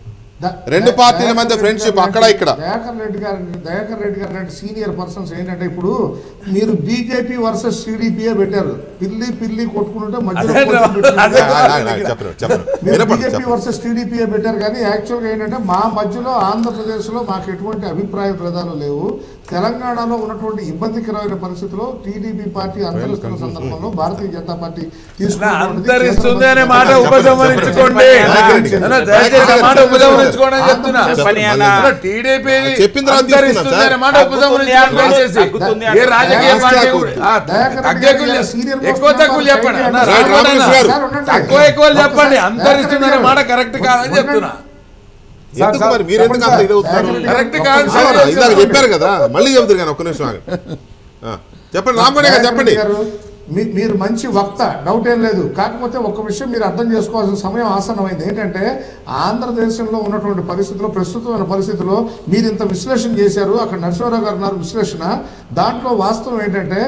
రెండు పార్టీల మధ్య ఫ్రెండ్షిప్ అక్కడ ఇక్కడ. దయాకర్ రెడ్డి గారు లాంటి సీనియర్ పర్సన్స్ ఏంటంటే ఇప్పుడు మీరు బీజేపీ వర్సెస్ టీడీపీ పెట్టారు. పిల్లి కొట్టుకుంటే మధ్యలో చెప్పండి మీరు బీజేపీ వర్సెస్ టీడీపీ పెట్టారు. కానీ యాక్చువల్గా ఏంటంటే మా మధ్యలో ఆంధ్రప్రదేశ్లో మాకు ఎటువంటి అభిప్రాయ భేదాలు లేవు. తెలంగాణలో ఉన్నటువంటి ఇబ్బందికరమైన పరిస్థితిలో టీడీపీ పార్టీ అంతరిస్తున్న సందర్భంలో భారతీయ జనతా పార్టీ అంతరిస్తుంది అనే మాట ఉపసంహరించుకోండి. దయచేసి ఆ మాట ఉపసంహరించుకోండి అని చెప్తున్నా. చెప్పని అన్న. టీడీపీ చెప్పిన తర్వాత అంతరిస్తుంది అనే మాట ఉపసంహరించుకోండి దయచేసి. తగ్గుతుంది ఏ రాజకీయ పార్టీ ఎక్కువ తక్కువ చెప్పండి అన్న. రైట్, రామకృష్ణ గారు. తక్కువ ఎక్కువ చెప్పండి. అంతరిస్తుంది అనే మాట కరెక్ట్ కాదని చెప్తున్నా. ఎందుకు మరి మీరు ఎందుకు అంత ఇది అవుతున్నారు? కరెక్ట్ కాదు అవునా? ఇందాక చెప్పారు కదా, మళ్ళీ చెబుతారు కానీ ఒక్క నిమిషం ఆగండి. చెప్పండి రామకోటి గారు, చెప్పండి. మీరు మంచి వక్త, డౌట్ ఏం లేదు. కాకపోతే ఒక విషయం మీరు అర్థం చేసుకోవాల్సిన సమయం ఆసన్నమైంది. ఏంటంటే ఆంధ్రదేశంలో ఉన్నటువంటి పరిస్థితుల్లో, ప్రస్తుతమైన పరిస్థితుల్లో మీరు ఇంత విశ్లేషణ చేశారు. అక్కడ నరసింహారావు గారు ఉన్నారు విశ్లేషణ. దాంట్లో వాస్తవం ఏంటంటే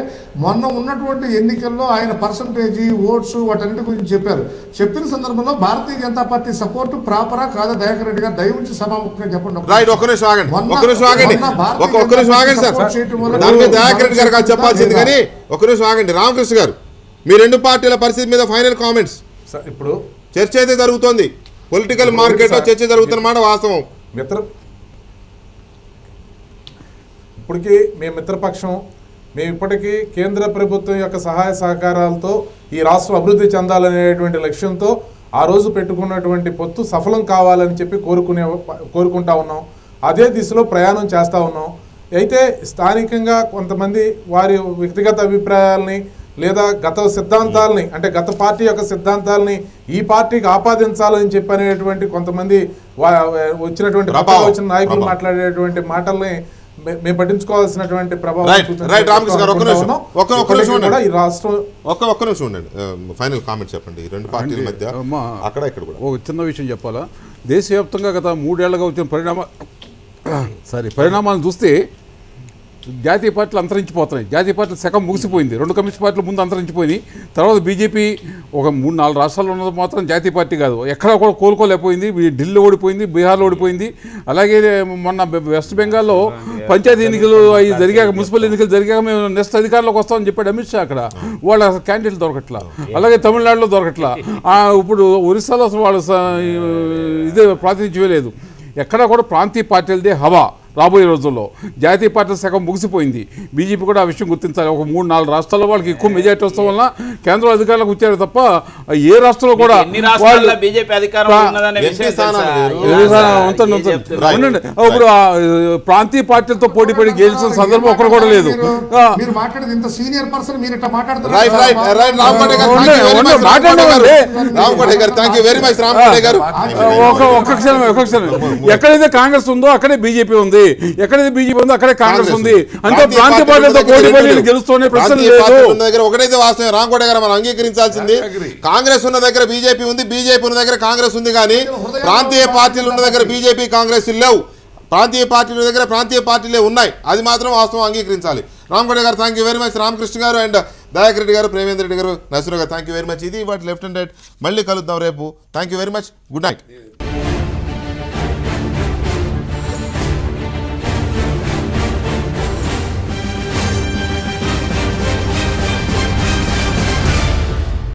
మొన్న ఉన్నటువంటి ఎన్నికల్లో ఆయన పర్సంటేజీ ఓట్స్ వాటన్నిటి గురించి చెప్పారు. చెప్పిన సందర్భంలో భారతీయ జనతా పార్టీ సపోర్ట్ ప్రాపరా కాదా దయాకర్ రెడ్డి గారు దయవుంచి సభాముఖంగా చెప్పండి. రైట్, ఒక్క నిమిషం ఆగండి, ఒక్క నిమిషం ఆగండి, ఒక్క నిమిషం ఆగండి సార్. దాని మీద దయాకర్ రెడ్డి గారు కాదు చెప్పాల్సింది, కానీ ఒక్క నిమిషం ఆగండి. రామకృష్ణ గారు, మీ రెండు పార్టీల పరిస్థితి మీద ఫైనల్ కామెంట్స్. సార్ ఇప్పుడు చర్చ అయితే జరుగుతోంది, పొలిటికల్ మార్కెట్ లో చర్చ జరుగుతున్నమాట వాస్తవం. ఇప్పటికీ మేము మిత్రపక్షం, మేము ఇప్పటికీ కేంద్ర ప్రభుత్వం యొక్క సహాయ సహకారాలతో ఈ రాష్ట్రం అభివృద్ధి చెందాలనేటువంటి లక్ష్యంతో ఆ రోజు పెట్టుకున్నటువంటి పొత్తు సఫలం కావాలని చెప్పి కోరుకుంటా ఉన్నాం. అదే దిశలో ప్రయాణం చేస్తూ ఉన్నాం. అయితే స్థానికంగా కొంతమంది వారి వ్యక్తిగత అభిప్రాయాలని లేదా గత సిద్ధాంతాలని, అంటే గత పార్టీ యొక్క సిద్ధాంతాలని ఈ పార్టీకి ఆపాదించాలని చెప్పనేటువంటి కొంతమంది వచ్చినటువంటి వచ్చిన నాయకులు మాట్లాడేటువంటి మాటల్ని మేము పట్టించుకోవాల్సినటువంటి ప్రభావం ఈ రాష్ట్రం. ఒక్క నిమిషం ఉండండి, ఫైనల్ కామెంట్ చెప్పండి. రెండు పార్టీల మధ్య అక్కడ ఇక్కడ కూడా ఒక చిన్న విషయం చెప్పాలా. దేశవ్యాప్తంగా గత 3 ఏళ్లుగా వచ్చిన పరిణామాలను చూస్తే జాతీయ పార్టీలు అంతరించిపోతున్నాయి. జాతీయ పార్టీల శకం ముగిసిపోయింది. 2 కమ్యూనిస్ట్ పార్టీలు ముందు అంతరించిపోయినాయి. తర్వాత బీజేపీ ఒక 3-4 రాష్ట్రాల్లో ఉన్నది మాత్రం జాతీయ పార్టీ కాదు, ఎక్కడా కూడా కోలుకోలేకపోయింది. ఢిల్లీ ఓడిపోయింది, బీహార్లో ఓడిపోయింది. అలాగే మొన్న వెస్ట్ బెంగాల్లో పంచాయతీ ఎన్నికలు జరిగాక, మున్సిపల్ ఎన్నికలు జరిగాక మేము నెక్స్ట్ అధికారంలోకి వస్తామని చెప్పాడు అమిత్ షా. అక్కడ వాళ్ళ క్యాండిడేట్లు దొరకట్లా. అలాగే తమిళనాడులో దొరకట్లా. ఇప్పుడు ఒరిస్సాలో అసలు వాళ్ళు ఇదే ప్రాతినిధ్యమే లేదు. ఎక్కడా కూడా ప్రాంతీయ పార్టీలదే హవా. రాబోయే రోజుల్లో జాతీయ పార్టీ సగం ముగిసిపోయింది. బీజేపీ కూడా ఆ విషయం గుర్తించాలి. ఒక 3-4 రాష్ట్రాల్లో వాళ్ళకి ఎక్కువ మెజార్టీ వస్తాం వల్ల కేంద్ర అధికారులకు వచ్చారు తప్ప ఏ రాష్ట్రంలో కూడా ఇప్పుడు ప్రాంతీయ పార్టీలతో పోటీ పడి గెలిచిన సందర్భం ఒక్కరు కూడా లేదు. ఒక్క క్షణం. ఎక్కడైతే కాంగ్రెస్ ఉందో అక్కడే బీజేపీ ఉంది, ఎక్కడైతే బీజేపీ ఉందో అక్కడే కాంగ్రెస్ ఉంది. అంటే ప్రాంతీయ పార్టీలతో పోటీ పడి గెలుస్తూనే ప్రశ్న లేదు. ఒకటైతే వాస్తవం రామకోట గారు మనం అంగీకరించాల్సింది, కాంగ్రెస్ ఉన్న దగ్గర బీజేపీ ఉంది, బీజేపీ ఉన్న దగ్గర కాంగ్రెస్ ఉంది. కానీ ప్రాంతీయ పార్టీలు ఉన్న దగ్గర బీజేపీ కాంగ్రెస్ లేవు. ప్రాంతీయ పార్టీల దగ్గర ప్రాంతీయ పార్టీలే ఉన్నాయి. అది మాత్రం వాస్తవం అంగీకరించాలి. రామకోట గారు thank you very much. Ramakrishna గారు అండ్ దయాకర్ రెడ్డి గారు, ప్రేమేంద్ర రెడ్డి గారు, నరసింహరావు గారు థ్యాంక్ యూ వెరీ మచ్. ఇది వాటి లెఫ్ట్ అండ్ రైట్. మళ్ళీ కలుద్దాం రేపు. Thank you very much. Good night.